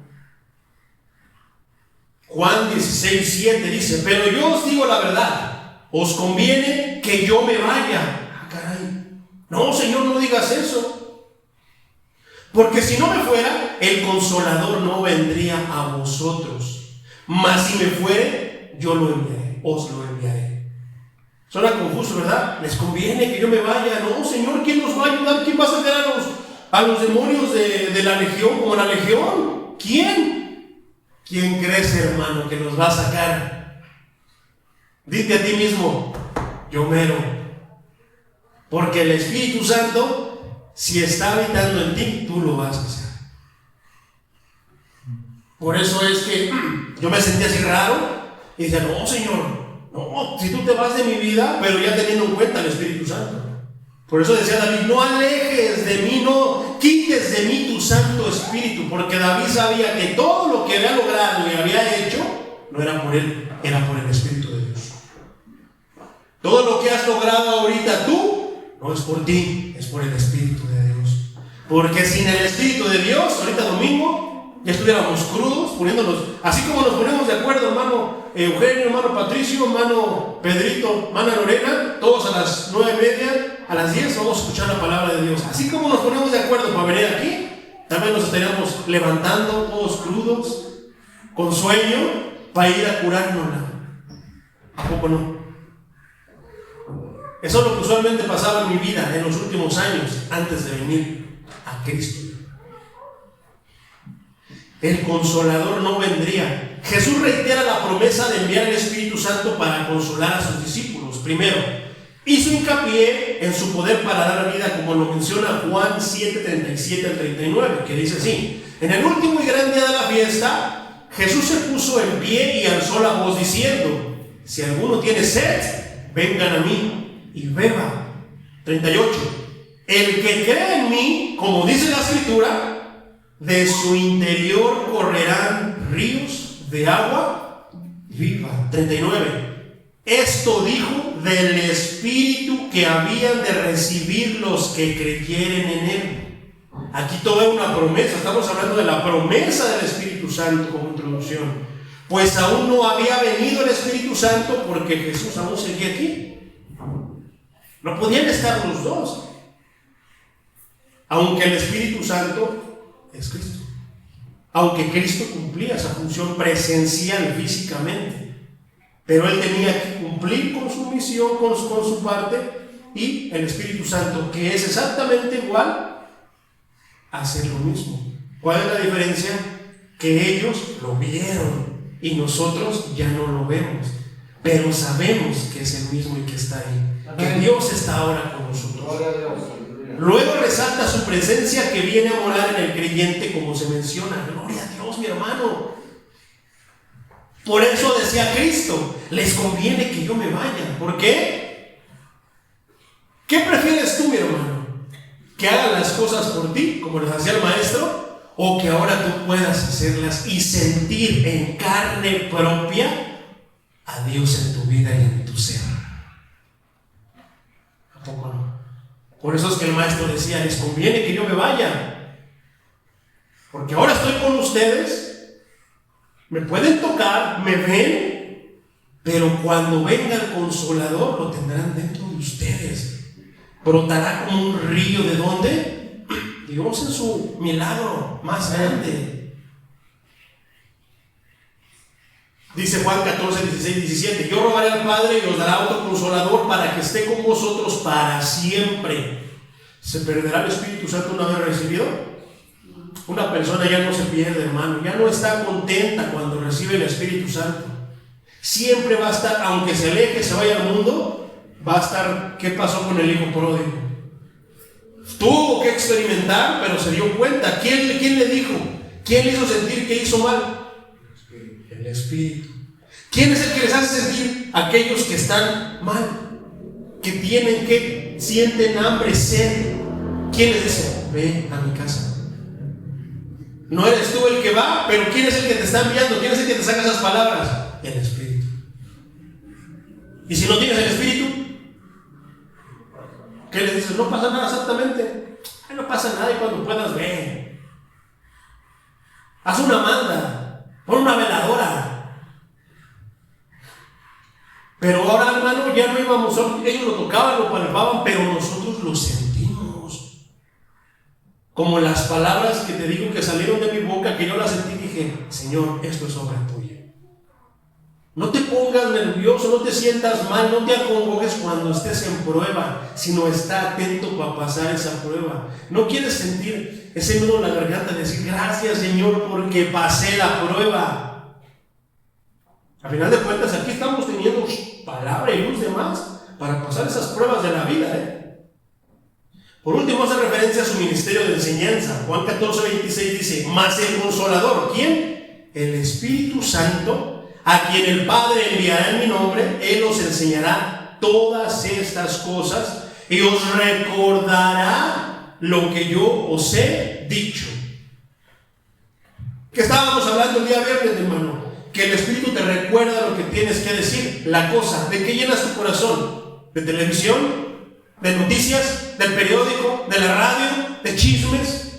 Juan 16:7 dice: pero yo os digo la verdad, os conviene que yo me vaya. Ah, caray. No, Señor, no digas eso. Porque si no me fuera, el Consolador no vendría a vosotros. Mas si me fuere, yo lo enviaré, os lo enviaré. Suena confuso, ¿verdad? Les conviene que yo me vaya. No, Señor, ¿quién nos va a ayudar? ¿Quién va a sacar a los demonios de la legión, como la legión? ¿Quién? ¿Quién crees, hermano, que nos va a sacar? Dite a ti mismo: yo mero. Porque el Espíritu Santo, si está habitando en ti, tú lo vas a hacer. Por eso es que yo me sentí así raro y decía: no, Señor, no, si tú te vas de mi vida, pero ya teniendo en cuenta el Espíritu Santo. Por eso decía David: no alejes de mí, no quites de mí tu Santo Espíritu, porque David sabía que todo lo que había logrado y había hecho no era por él, era por el Espíritu de Dios. Todo lo que has logrado ahorita tú, no es por ti, es por el Espíritu de Dios. Porque sin el Espíritu de Dios, ahorita domingo, ya estuviéramos crudos, poniéndonos, así como nos ponemos de acuerdo, hermano Eugenio, hermano Patricio, hermano Pedrito, hermana Lorena, todos a las 9:30, a las 10 vamos a escuchar la palabra de Dios. Así como nos ponemos de acuerdo para venir aquí, también nos estaríamos levantando todos crudos, con sueño, para ir a curárnosla. ¿A poco no? Eso es lo que usualmente pasaba en mi vida en los últimos años, antes de venir a Cristo. El Consolador no vendría. Jesús reitera la promesa de enviar el Espíritu Santo para consolar a sus discípulos. Primero, hizo hincapié en su poder para dar vida, como lo menciona Juan 7:37 al 39, que dice así: en el último y gran día de la fiesta, Jesús se puso en pie y alzó la voz diciendo: si alguno tiene sed, vengan a mí y beba. 38. El que cree en mí, como dice la Escritura, de su interior correrán ríos de agua viva. 39. Esto dijo del Espíritu que habían de recibir los que creyeren en Él. Aquí toda una promesa, estamos hablando de la promesa del Espíritu Santo como introducción. Pues aún no había venido el Espíritu Santo porque Jesús aún seguía aquí. No podían estar los dos. Aunque el Espíritu Santo es Cristo. Aunque Cristo cumplía esa función presencial físicamente, pero Él tenía que cumplir con su misión, con su parte, y el Espíritu Santo, que es exactamente igual, hace lo mismo. ¿Cuál es la diferencia? Que ellos lo vieron y nosotros ya no lo vemos, pero sabemos que es el mismo y que está ahí, que Dios está ahora con nosotros. Luego resalta su presencia que viene a morar en el creyente, como se menciona. Gloria a Dios, mi hermano. Por eso decía Cristo: les conviene que yo me vaya. ¿Por qué? ¿Qué prefieres tú, mi hermano? ¿Que hagan las cosas por ti, como les hacía el maestro? ¿O que ahora tú puedas hacerlas y sentir en carne propia a Dios en tu vida y en tu ser? ¿A poco no? Por eso es que el maestro decía: les conviene que yo me vaya, porque ahora estoy con ustedes, Me pueden tocar, me ven, pero cuando venga el Consolador lo tendrán dentro de ustedes. Brotará como un río. ¿De dónde? Dios, en su milagro más grande. Dice Juan 14, 16, 17: yo rogaré al Padre y os dará otro Consolador para que esté con vosotros para siempre. ¿Se perderá el Espíritu Santo una vez recibido? Una persona ya no se pierde, hermano, ya no está contenta cuando recibe el Espíritu Santo. Siempre va a estar, aunque se aleje, se vaya al mundo, va a estar. ¿Qué pasó con el hijo pródigo? Tuvo que experimentar, pero se dio cuenta. ¿Quién le dijo? ¿Quién le hizo sentir que hizo mal? El Espíritu. ¿Quién es el que les hace sentir? Aquellos que están mal, que sienten hambre, sed. ¿Quién les dice? Ve a mi casa. No eres tú el que va, pero ¿quién es el que te está enviando? ¿Quién es el que te saca esas palabras? El Espíritu. Y si no tienes el Espíritu, ¿qué les dices? No pasa nada exactamente. Ay, no pasa nada, y cuando puedas, ven. Haz una manda, pon una veladora. Pero ahora, hermano, ya no íbamos, ellos lo tocaban, lo palpaban, pero nosotros lo sentimos. Como las palabras que te digo que salieron de mi boca, que yo las sentí y dije: Señor, esto es obra tuya. No te pongas nervioso, no te sientas mal, no te acongojes cuando estés en prueba, sino está atento para pasar esa prueba. No quieres sentir ese nudo en la garganta de decir: gracias, Señor, porque pasé la prueba. A final de cuentas, aquí estamos teniendo palabra y luz de más para pasar esas pruebas de la vida, Por último, hace referencia a su ministerio de enseñanza. Juan 14, 26 dice: mas el Consolador, ¿quién? El Espíritu Santo, a quien el Padre enviará en mi nombre, Él os enseñará todas estas cosas y os recordará lo que yo os he dicho. ¿Qué estábamos hablando el día viernes, hermano? Que el Espíritu te recuerda lo que tienes que decir. La cosa, ¿de qué llenas tu corazón? ¿De televisión? ¿De noticias? ¿Del periódico? ¿De la radio? ¿De chismes?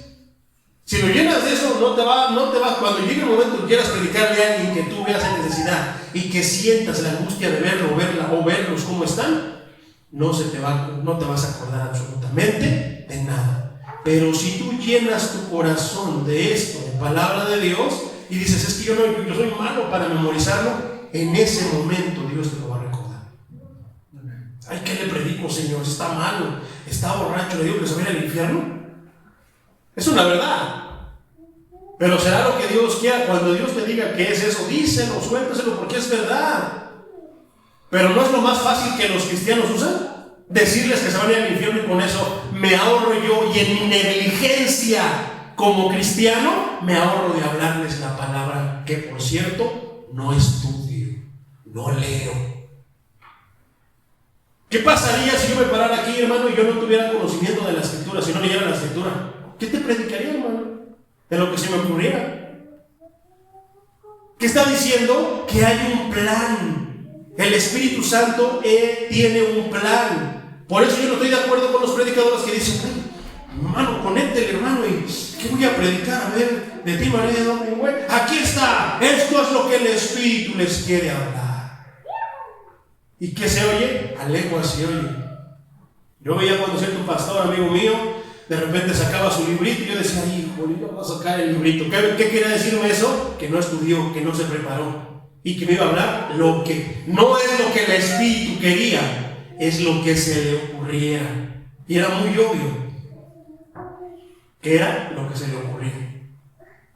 Si lo llenas de eso, no te va. Cuando llegue el momento que quieras predicarle a alguien, que tú veas la necesidad y que sientas la angustia de verlo o verlos cómo están, no te vas a acordar absolutamente de nada. Pero si tú llenas tu corazón de esto, de palabra de Dios, y dices: es que yo soy malo para memorizarlo, en ese momento Dios te lo va a recordar. Ay, ¿qué le predico, Señor? Está malo, está borracho, le digo que se vaya al infierno. Es una verdad. Pero será lo que Dios quiera. Cuando Dios te diga que es eso, díselo, suéltaselo, porque es verdad. Pero no es lo más fácil que los cristianos usan, decirles que se van a ir al infierno, y con eso me ahorro yo, y en mi negligencia como cristiano me ahorro de hablarles la palabra, que por cierto no estudio, no leo. ¿Qué pasaría si yo me parara aquí, hermano, y yo no tuviera conocimiento de la Escritura, si no leyera la Escritura? ¿Qué te predicaría, hermano? De lo que se me ocurriera. ¿Qué está diciendo? Que hay un plan. El Espíritu Santo tiene un plan. Por eso yo no estoy de acuerdo con los predicadores que dicen: hermano, conéctele, hermano, y ¿qué voy a predicar? A ver, de ti, María, de hombre, güey. Aquí está. Esto es lo que el Espíritu les quiere hablar. ¿Y qué se oye? A lenguas se oye. Yo veía cuando cierto pastor, amigo mío, de repente sacaba su librito, y yo decía: hijo, yo voy a sacar el librito. ¿Qué quería decirme eso? Que no estudió, que no se preparó, y que me iba a hablar lo que no es lo que el Espíritu quería, es lo que se le ocurriera. Y era muy obvio que era lo que se le ocurría.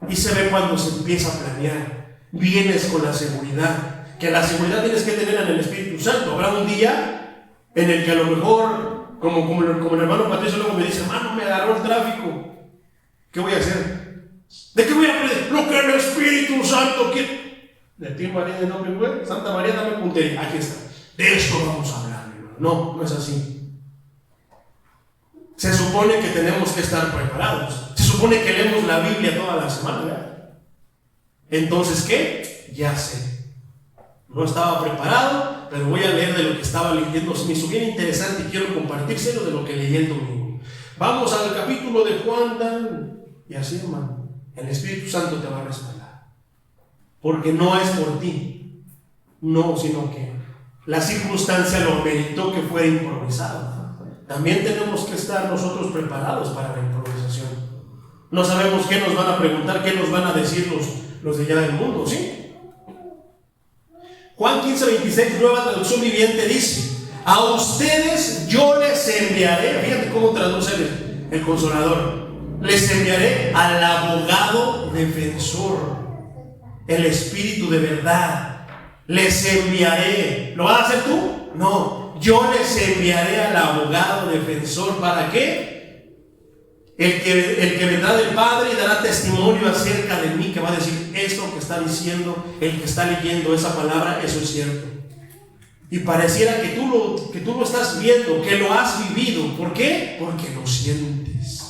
Y se ve cuando se empieza a planear. Vienes con la seguridad, que la seguridad tienes que tener en el Espíritu Santo. Habrá un día en el que a lo mejor, como el hermano Patricio luego me dice: hermano, me agarró el tráfico, ¿qué voy a hacer? ¿De qué voy a aprender? Lo que el Espíritu Santo quiere. De ti, María, de nombre, güey. Santa María, dame puntería. Aquí está. De esto vamos a hablar, hermano. No es así. Se supone que tenemos que estar preparados. Se supone que leemos la Biblia toda la semana, ¿verdad? Entonces, ¿qué? Ya sé. No estaba preparado, pero voy a leer de lo que estaba leyendo. Se me hizo bien interesante y quiero compartírselo de lo que leí el domingo. Vamos al capítulo de Juan. Y así, hermano, el Espíritu Santo te va a respaldar. porque no es por ti, no, sino que la circunstancia lo meritó que fuera improvisado. También tenemos que estar nosotros preparados para la improvisación. No sabemos qué nos van a preguntar, qué nos van a decir los de allá del mundo, ¿sí? Juan 15:26, Nueva Traducción Viviente, dice: a ustedes yo les enviaré, fíjate cómo traduce el Consolador, les enviaré al abogado defensor, el Espíritu de verdad. Les enviaré. ¿Lo vas a hacer tú? No, yo les enviaré al abogado defensor. ¿Para qué? El que vendrá del Padre y dará testimonio acerca de mí, que va a decir esto que está diciendo el que está leyendo esa palabra, eso es cierto. Y pareciera que tú lo estás viendo, que lo has vivido. ¿Por qué? Porque lo sientes.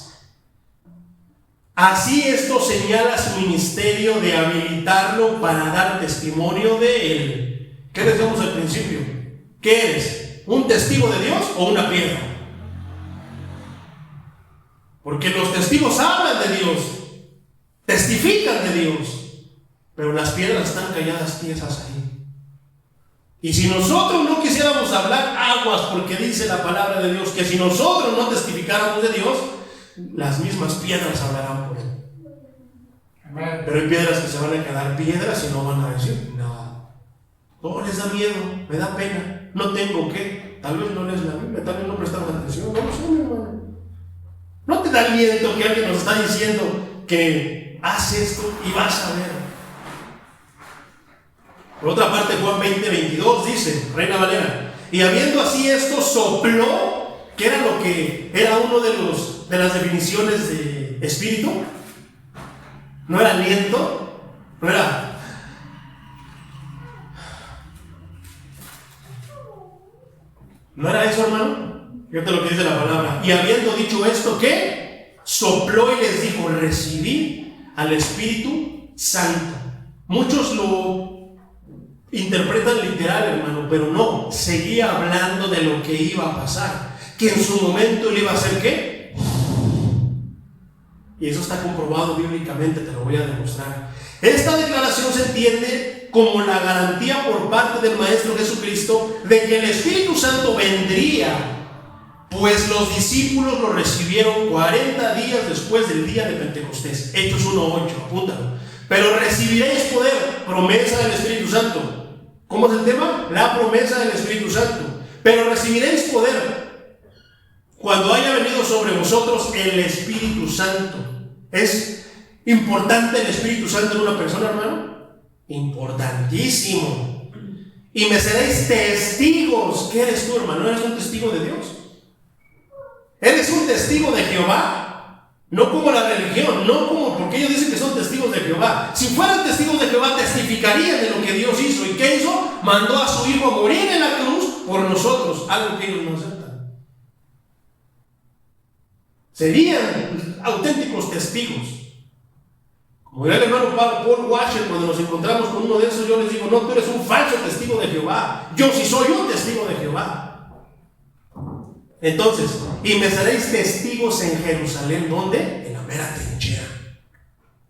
Así esto señala su ministerio de habilitarlo para dar testimonio de él. ¿Qué decíamos al principio? ¿Qué eres? ¿Un testigo de Dios o una piedra? Porque los testigos hablan de Dios, testifican de Dios, pero las piedras están calladas tiesas ahí. Y si nosotros no quisiéramos hablar, aguas, porque dice la palabra de Dios que si nosotros no testificáramos de Dios, las mismas piedras hablarán por él. Amén. Pero hay piedras que se van a quedar piedras y no van a decir nada. No les da miedo, me da pena, no tengo que. Tal vez no lees la Biblia, tal vez no prestamos atención, no lo sé, mi hermano. No te da miedo que alguien nos está diciendo que haz esto y vas a ver. Por otra parte, Juan 20:22 dice, Reina Valera: y habiendo así esto, sopló, que era lo que era uno de las definiciones de espíritu. No era aliento, no era. ¿No era eso, hermano? Fíjate lo que dice la palabra. Y habiendo dicho esto, ¿qué? Sopló y les dijo: recibid al Espíritu Santo. Muchos lo interpretan literal, hermano, pero no. Seguía hablando de lo que iba a pasar, que en su momento le iba a hacer ¿qué? Y eso está comprobado bíblicamente, te lo voy a demostrar. Esta declaración se entiende como la garantía por parte del Maestro Jesucristo de que el Espíritu Santo vendría, pues los discípulos lo recibieron 40 días después del día de Pentecostés. Hechos 1:8, apúntalo. Pero recibiréis poder, promesa del Espíritu Santo. ¿Cómo es el tema? La promesa del Espíritu Santo. Pero recibiréis poder cuando haya venido sobre vosotros el Espíritu Santo. ¿Es importante el Espíritu Santo en una persona, hermano? Importantísimo. Y me seréis testigos. ¿Qué eres tú, hermano? ¿Eres un testigo de Dios? ¿Eres un testigo de Jehová? No como la religión, no como porque ellos dicen que son testigos de Jehová. Si fueran testigos de Jehová, testificarían de lo que Dios hizo. ¿Y qué hizo? Mandó a su Hijo a morir en la cruz por nosotros, algo que ellos no aceptan. Serían auténticos testigos. Como era el hermano Paul Washer, cuando nos encontramos con uno de esos, yo les digo: no, tú eres un falso testigo de Jehová. Yo sí soy un testigo de Jehová. Entonces, y me seréis testigos en Jerusalén. ¿Dónde? En la mera trinchera.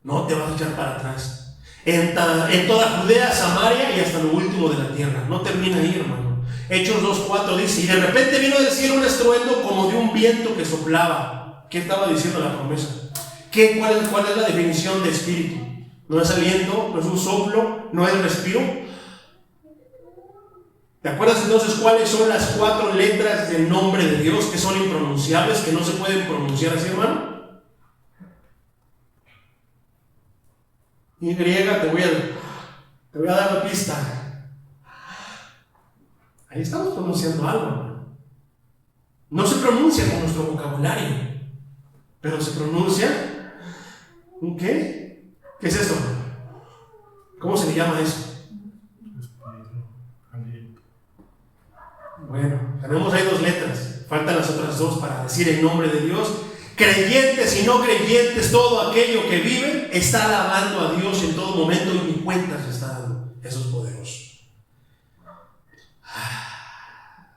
No te vas a echar para atrás. En toda Judea, Samaria y hasta lo último de la tierra. No termina ahí, hermano. Hechos 2:4 dice: y de repente vino del cielo un estruendo como de un viento que soplaba. ¿Qué estaba diciendo la promesa? ¿Cuál es la definición de espíritu? No es aliento, no es un soplo, no es respiro. ¿Te acuerdas entonces cuáles son las 4 letras del nombre de Dios que son impronunciables, que no se pueden pronunciar así, hermano? Y griega, te voy a dar la pista. Ahí estamos pronunciando algo, hermano. No se pronuncia con nuestro vocabulario, pero se pronuncia. ¿Qué? ¿Qué es esto? ¿Cómo se le llama eso? Bueno, tenemos ahí 2 letras. Faltan las otras 2 para decir el nombre de Dios. Creyentes y no creyentes, todo aquello que viven está alabando a Dios en todo momento, y ni cuenta se está dando. Esos poderosos.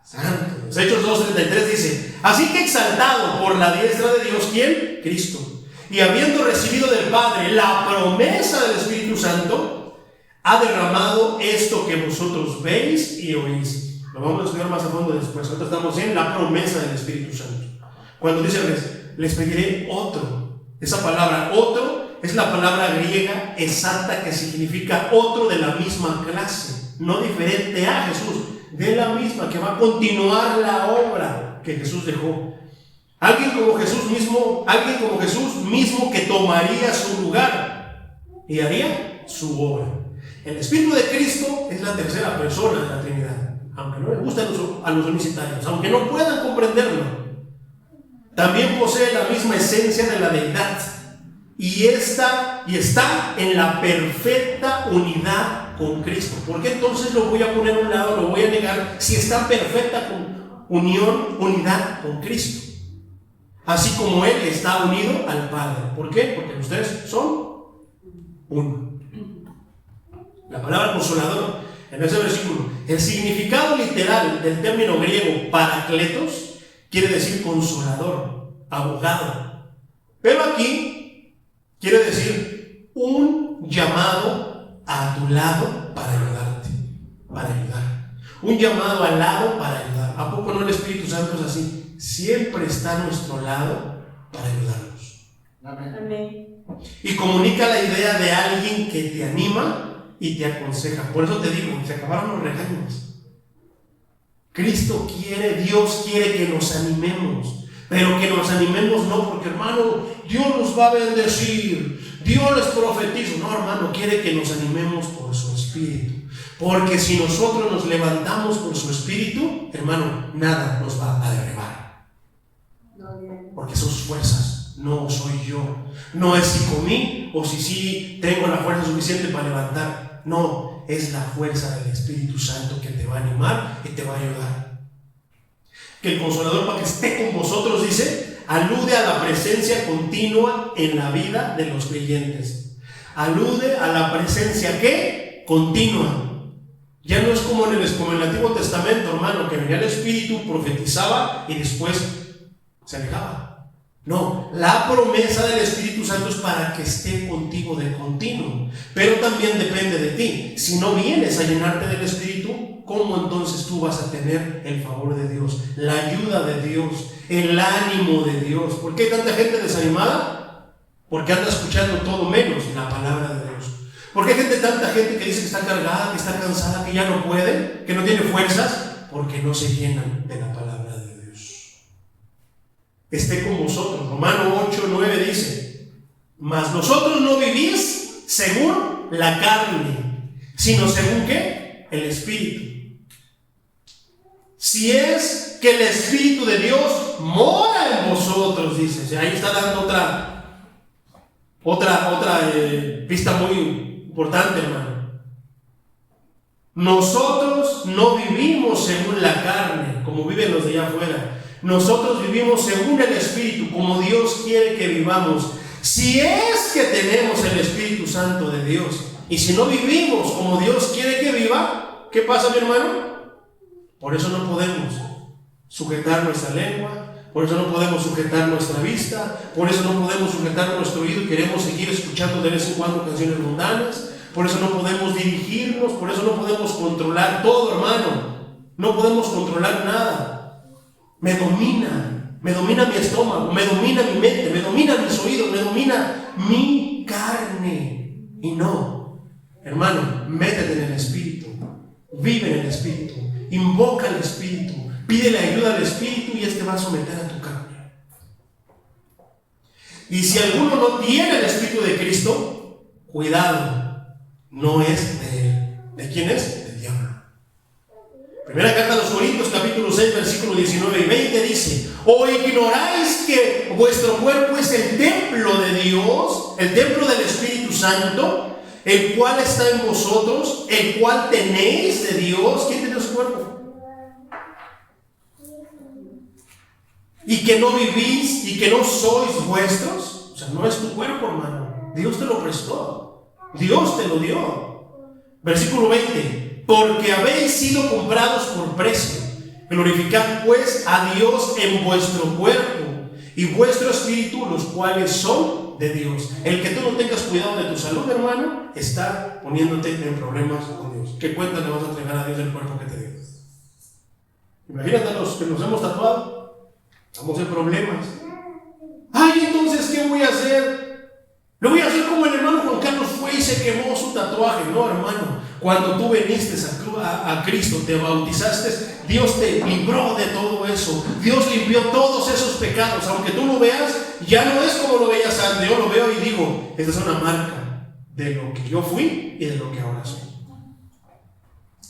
Santos. Hechos 2:33 dice: así que exaltado por la diestra de Dios, ¿quién? Cristo. Y habiendo recibido del Padre la promesa del Espíritu Santo, ha derramado esto que vosotros veis y oís. Lo vamos a estudiar más a fondo después. Ahorita estamos en la promesa del Espíritu Santo. Cuando dice les pediré otro. Esa palabra otro es la palabra griega exacta que significa otro de la misma clase, no diferente a Jesús, de la misma, que va a continuar la obra que Jesús dejó. Alguien como Jesús mismo que tomaría su lugar y haría su obra. El Espíritu de Cristo es la tercera persona de la Trinidad, aunque no le gusten a los unicitarios, aunque no puedan comprenderlo. También posee la misma esencia de la deidad y está en la perfecta unidad con Cristo. ¿Por qué entonces lo voy a poner a un lado, lo voy a negar, si está en perfecta unidad con Cristo? Así como Él está unido al Padre. ¿Por qué? Porque ustedes son uno. La palabra consolador, en ese versículo, el significado literal del término griego parakletos quiere decir consolador, abogado. Pero aquí quiere decir un llamado a tu lado para ayudarte, para ayudar. Un llamado al lado para ayudar. ¿A poco no el Espíritu Santo es así? Siempre está a nuestro lado para ayudarnos. Amén. Y comunica la idea de alguien que te anima y te aconseja. Por eso te digo, se acabaron los regaños. Dios quiere que nos animemos, pero que nos animemos no porque, hermano, Dios nos va a bendecir, Dios les profetiza. No, hermano, quiere que nos animemos por su Espíritu, porque si nosotros nos levantamos por su Espíritu, hermano, nada nos va a derribar, porque son sus fuerzas, no soy yo. No es si comí o si sí tengo la fuerza suficiente para levantar. No, es la fuerza del Espíritu Santo que te va a animar y te va a ayudar. Que el Consolador, para que esté con vosotros, dice, alude a la presencia continua en la vida de los creyentes. Alude a la presencia ¿qué? Continua. Ya no es como en el Antiguo Testamento, hermano, que venía el Espíritu, profetizaba y después se alejaba. No, la promesa del Espíritu Santo es para que esté contigo de continuo, pero también depende de ti. Si no vienes a llenarte del Espíritu, ¿cómo entonces tú vas a tener el favor de Dios, la ayuda de Dios, el ánimo de Dios? ¿Por qué hay tanta gente desanimada? Porque anda escuchando todo menos la palabra de Dios. ¿Por qué hay tanta gente que dice que está cargada, que está cansada, que ya no puede, que no tiene fuerzas? Porque no se llenan de la palabra de Dios. Esté con vosotros. Romanos 8:9 dice, mas vosotros no vivís según la carne, sino según ¿qué? El Espíritu. Si es que el Espíritu de Dios mora en vosotros, dice. O sea, ahí está dando otra pista muy importante, hermano. Nosotros no vivimos según la carne, como viven los de allá afuera. Nosotros vivimos según el Espíritu, como Dios quiere que vivamos. Si es que tenemos el Espíritu Santo de Dios, y si no vivimos como Dios quiere que viva, ¿qué pasa, mi hermano? Por eso no podemos sujetar nuestra lengua, por eso no podemos sujetar nuestra vista, por eso no podemos sujetar nuestro oído y queremos seguir escuchando de vez en cuando canciones mundanas, por eso no podemos dirigirnos, por eso no podemos controlar todo, hermano. No podemos controlar nada. Me domina mi estómago, me domina mi mente, me domina mis oídos, me domina mi carne. Y no, hermano, métete en el Espíritu, vive en el Espíritu, invoca al Espíritu, pídele ayuda al Espíritu y este va a someter a tu carne. Y si alguno no tiene el Espíritu de Cristo, cuidado, no es de él. ¿De quién es? Del diablo. Primera carta a los Corintios, capítulo 6, versículos 19 y 20 dice, ¿o ignoráis que vuestro cuerpo es el templo de Dios, el templo del Espíritu Santo, el cual está en vosotros, el cual tenéis de Dios? ¿Quién tiene su cuerpo? Y que no vivís y que no sois vuestros. O sea, no es tu cuerpo, hermano. Dios te lo prestó, Dios te lo dio. Versículo 20, porque habéis sido comprados por precio. Glorificad pues a Dios en vuestro cuerpo y vuestro espíritu, los cuales son de Dios. El que tú no tengas cuidado de tu salud, hermano, está poniéndote en problemas con Dios. ¿Qué cuenta le vas a entregar a Dios del cuerpo que te dio? Imagínate los que nos hemos tatuado. Estamos en problemas. Ay, entonces, ¿qué voy a hacer? Lo voy a hacer como el hermano Juan Carlos fue y se quemó su tatuaje. No, hermano. Cuando tú viniste a Cristo, te bautizaste, Dios te libró de todo eso. Dios limpió todos esos pecados. Aunque tú lo veas, ya no es como lo veías antes. Yo lo veo y digo, esta es una marca de lo que yo fui y de lo que ahora soy.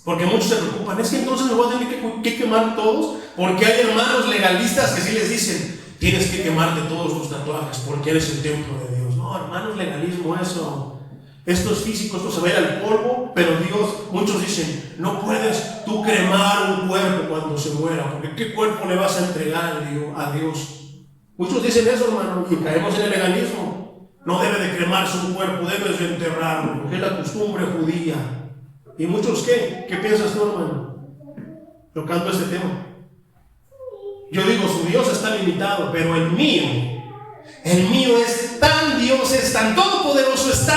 Porque muchos se preocupan, es que entonces me voy a tener que quemar todos, porque hay hermanos legalistas que sí les dicen, tienes que quemarte todos tus tatuajes porque eres el templo de Dios. No, hermanos, legalismo, eso. Esto es físico, esto se va a ir al polvo, pero Dios, muchos dicen, no puedes tú cremar un cuerpo cuando se muera, porque ¿qué cuerpo le vas a entregar a Dios? Muchos dicen eso, hermano, y caemos en el legalismo. No debe de cremarse un cuerpo, debes de enterrarlo, porque es la costumbre judía. ¿Y muchos qué? ¿Qué piensas tú, hermano? Tocando este tema. Yo digo, su Dios está limitado, pero el mío es tan Dios, es tan todopoderoso, es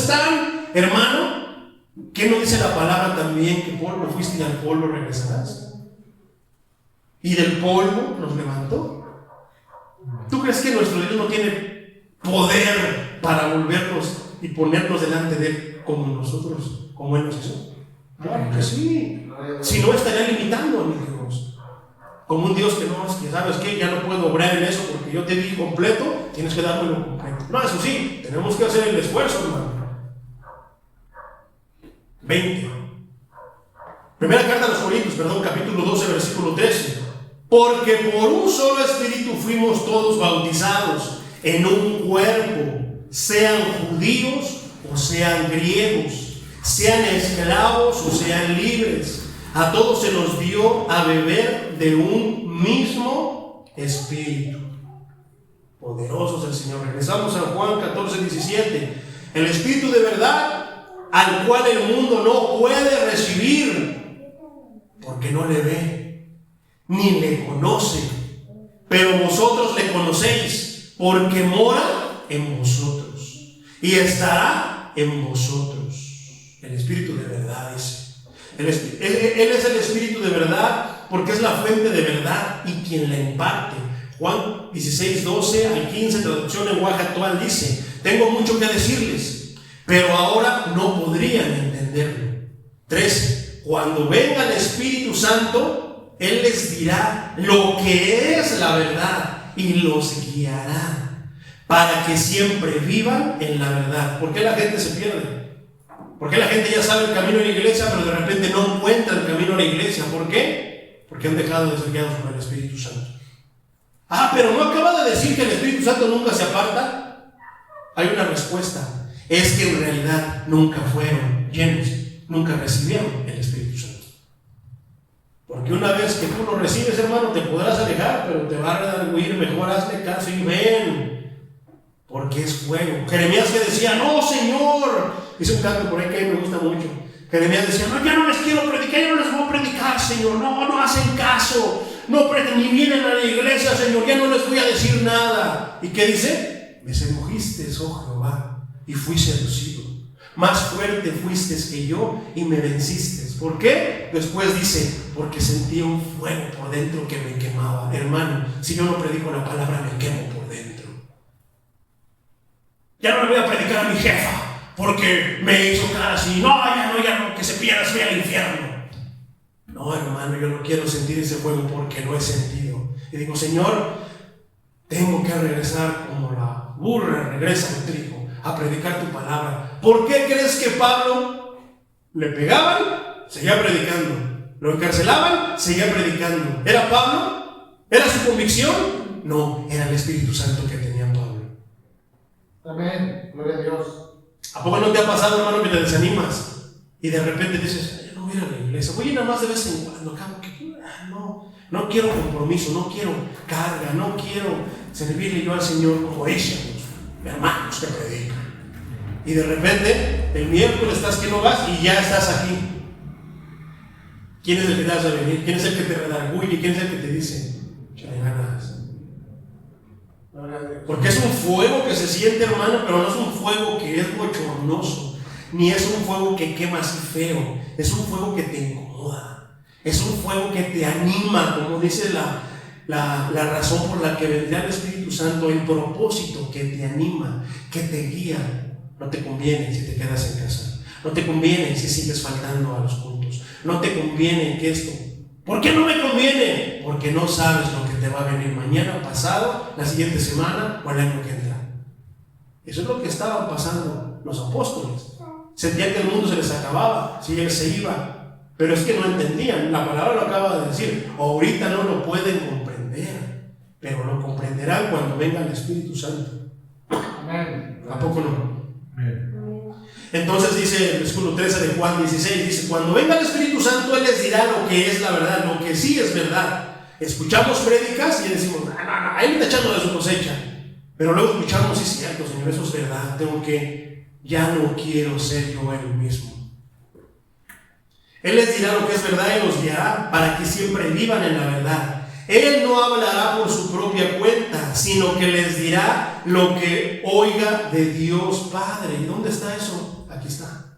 tan, hermano, ¿qué no dice la palabra también? Que polvo fuiste y al polvo regresarás. Y del polvo nos levantó. ¿Tú crees que nuestro Dios no tiene poder para volvernos y ponernos delante de Él como nosotros, como Él nos hizo? Claro que sí. Si no, estaría limitando a mi Dios. Como un Dios que no, es que sabes que ya no puedo obrar en eso porque yo te di completo, tienes que dármelo completo. No, eso sí, tenemos que hacer el esfuerzo, hermano. 20. Primera carta a los Corintios, capítulo 12, versículo 13. Porque por un solo espíritu fuimos todos bautizados en un cuerpo, sean judíos o sean griegos, sean esclavos o sean libres. A todos se nos dio a beber de un mismo espíritu. Poderoso es el Señor. Regresamos a Juan 14, 17. El espíritu de verdad, al cual el mundo no puede recibir, porque no le ve, ni le conoce. Pero vosotros le conocéis, porque mora en vosotros y estará en vosotros. El espíritu de verdad es. Él es el espíritu de verdad porque es la fuente de verdad y quien la imparte. Juan 16, 12 al 15, traducción lenguaje actual, dice: tengo mucho que decirles, pero ahora no podrían entenderlo. 13. Cuando venga el Espíritu Santo, Él les dirá lo que es la verdad y los guiará para que siempre vivan en la verdad. ¿Por qué la gente se pierde? Porque la gente ya sabe el camino a la iglesia, pero de repente no encuentra el camino a la iglesia. ¿Por qué? Porque han dejado de ser guiados por el Espíritu Santo. Ah, pero no acaba de decir que el Espíritu Santo nunca se aparta. Hay una respuesta. Es que en realidad nunca fueron llenos, nunca recibieron el Espíritu Santo. Porque una vez que tú lo recibes, hermano, te podrás alejar, pero te va a redarguir. Mejor hazle caso y ven. Porque es fuego. Jeremías que decía: no, Señor. Dice un canto por ahí que a mí me gusta mucho. Jeremías decía: no, ya no les quiero predicar, ya no les voy a predicar, Señor. No hacen caso. No ni vienen a la iglesia, Señor. Ya no les voy a decir nada. ¿Y qué dice? Me sedujiste, oh Jehová, y fui seducido. Más fuerte fuiste que yo y me venciste. ¿Por qué? Después dice: porque sentía un fuego por dentro que me quemaba. Hermano, si yo no predico la palabra, me quemo por dentro. Ya no le voy a predicar a mi jefa porque me hizo cara así. Ya no, que se pierda, se vaya al infierno. No, hermano, yo no quiero sentir ese fuego porque no he sentido. Y digo: Señor, tengo que regresar como la burra regresa al trigo a predicar tu palabra. ¿Por qué crees que Pablo le pegaban? Seguía predicando. Lo encarcelaban, seguía predicando. ¿Era Pablo? ¿Era su convicción? No, era el Espíritu Santo que tenía Pablo. Amén, gloria a Dios. ¿A poco no te ha pasado, hermano, que te desanimas y de repente dices: ya no voy a ir a la iglesia, voy a ir nada más de vez en cuando? No quiero compromiso, no quiero carga, no quiero servirle yo al Señor como ellos, hermanos que predican. Y de repente el miércoles estás que no vas y ya estás aquí. ¿Quién es el que te hace venir? ¿Quién es el que te redarguye? ¿Quién es el que te dice: échale ganas? Porque es un fuego que se siente, hermano, pero no es un fuego que es bochornoso, ni es un fuego que quema así feo. Es un fuego que te incomoda, es un fuego que te anima, como dice la razón por la que vendrá el Espíritu Santo, el propósito que te anima, que te guía. No te conviene si te quedas en casa, no te conviene si sigues faltando a los cultos, no te conviene que esto. ¿Por qué no me conviene? Porque no sabes lo que te va a venir mañana, pasado, la siguiente semana o el año que entra. Eso es lo que estaban pasando los apóstoles. Sentían que el mundo se les acababa si él se iba, pero es que no entendían. La palabra lo acaba de decir. Ahorita no lo pueden comprender, pero lo comprenderán cuando venga el Espíritu Santo. Amén. ¿A poco no? Amén. Entonces dice el versículo 13 de Juan 16, dice: cuando venga el Espíritu Santo, Él les dirá lo que es la verdad, lo que sí es verdad. Escuchamos prédicas y decimos: no, ahí está echando de su cosecha. Pero luego escuchamos: sí, es cierto, Señor, eso es verdad, ya no quiero ser yo el mismo. Él les dirá lo que es verdad y los guiará para que siempre vivan en la verdad. Él no hablará por su propia cuenta, sino que les dirá lo que oiga de Dios Padre. ¿Y dónde está eso? Aquí está.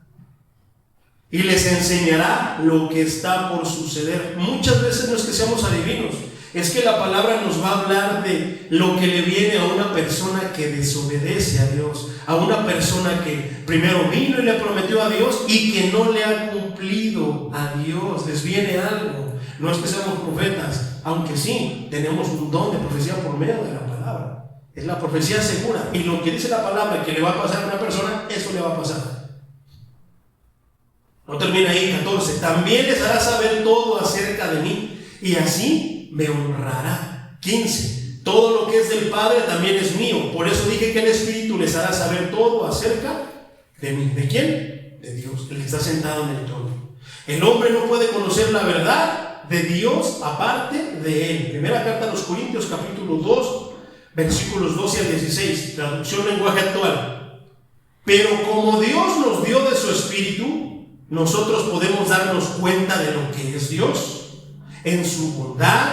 Y les enseñará lo que está por suceder. Muchas veces no es que seamos adivinos, es que la palabra nos va a hablar de lo que le viene a una persona que desobedece a Dios, a una persona que primero vino y le prometió a Dios y que no le ha cumplido a Dios. Les viene algo. No es que seamos profetas, aunque sí tenemos un don de profecía por medio de la palabra. Es la profecía segura, y lo que dice la palabra que le va a pasar a una persona, eso le va a pasar. No termina ahí. 14: también les hará saber todo acerca de mí, y así me honrará. 15: todo lo que es del Padre también es mío. Por eso dije que el Espíritu les hará saber todo acerca de mí. ¿De quién? De Dios, el que está sentado en el trono. El hombre no puede conocer la verdad de Dios aparte de Él. Primera carta a los Corintios, capítulo 2, versículos 12 al 16, traducción lenguaje actual. Pero como Dios nos dio de su Espíritu, nosotros podemos darnos cuenta de lo que es Dios en su bondad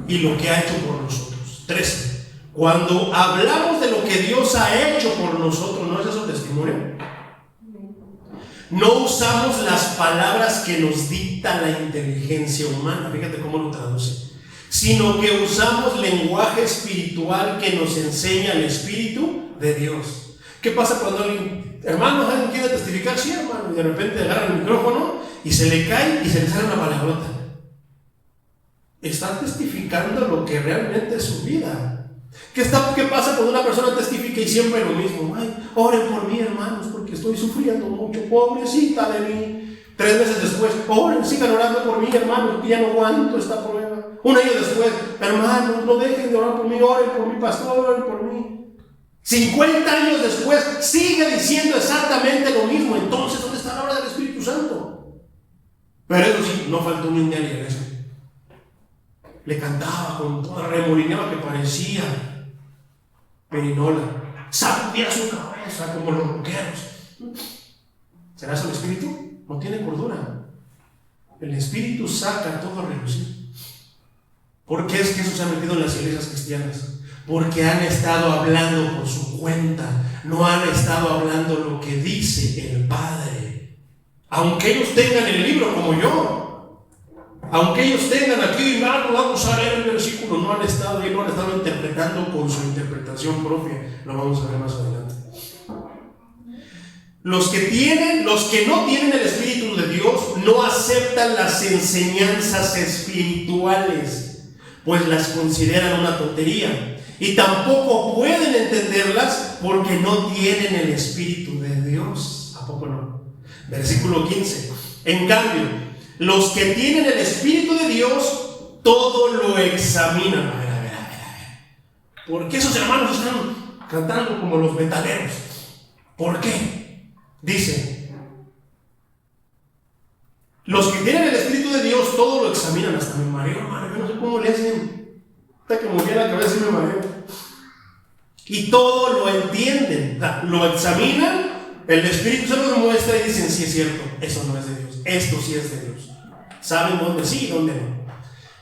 y lo que ha hecho por nosotros. 13. Cuando hablamos de lo que Dios ha hecho por nosotros, ¿no es eso testimonio? No usamos las palabras que nos dicta la inteligencia humana, fíjate cómo lo traduce, sino que usamos lenguaje espiritual que nos enseña el Espíritu de Dios. ¿Qué pasa cuando alguien quiere testificar? Sí, hermano, y de repente agarra el micrófono y se le cae y se le sale una palabrota? Está testificando lo que realmente es su vida. ¿Qué pasa cuando una persona testifica y siempre lo mismo? Ay, oren por mí, hermanos, porque estoy sufriendo mucho, pobrecita de mí. 3 meses después: oren, sigan orando por mí, hermanos, que ya no aguanto esta prueba. Un año después: hermanos, no dejen de orar por mí, oren por mi pastor, oren por mí. 50 años después sigue diciendo exactamente lo mismo. Entonces, ¿dónde está la obra del Espíritu Santo? Pero eso sí, no faltó ni un día a la iglesia. Le cantaba con toda remolineaba que parecía perinola, sacudía su cabeza como los rockeros. ¿Será eso el Espíritu? No tiene cordura. El Espíritu saca todo a relucir. ¿Por qué es que eso se ha metido en las iglesias cristianas? Porque han estado hablando por su cuenta, no han estado hablando lo que dice el Padre. Aunque ellos tengan el libro como yo, aunque ellos tengan aquí, vamos a leer el versículo, no han estado ahí, no han estado interpretando con su interpretación propia. Lo vamos a ver más adelante. Los que no tienen el Espíritu de Dios no aceptan las enseñanzas espirituales, pues las consideran una tontería, y tampoco pueden entenderlas porque no tienen el Espíritu de Dios. ¿A poco no? Versículo 15. En cambio, los que tienen el Espíritu de Dios todo lo examinan. A ver. ¿Por qué esos hermanos están cantando como los metaleros? ¿Por qué? Dice: los que tienen el Espíritu de Dios todo lo examinan. Hasta me mareo, hermano. Yo no sé cómo le hacen. Hasta que movía la cabeza y me mareo. Y todo lo entienden. Lo examinan. El Espíritu se los muestra y dicen: sí, es cierto, eso no es de Dios, esto sí es de Dios. Saben dónde sí y dónde no.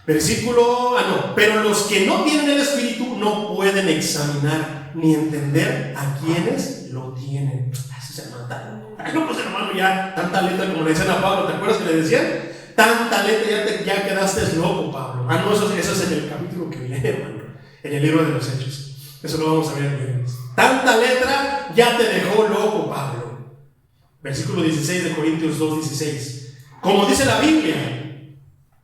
Pero los que no tienen el Espíritu no pueden examinar ni entender a quienes lo tienen. Así se mata. No, pues hermano, ya tanta letra como le decían a Pablo, ¿te acuerdas que le decían? Tanta letra, ya quedaste loco, Pablo. No, eso es en el capítulo que viene, hermano, en el libro de los Hechos. Eso lo vamos a ver el viernes. Tanta letra ya te dejó loco, Pablo. Versículo 16 de Corintios 2:16. Como dice la Biblia,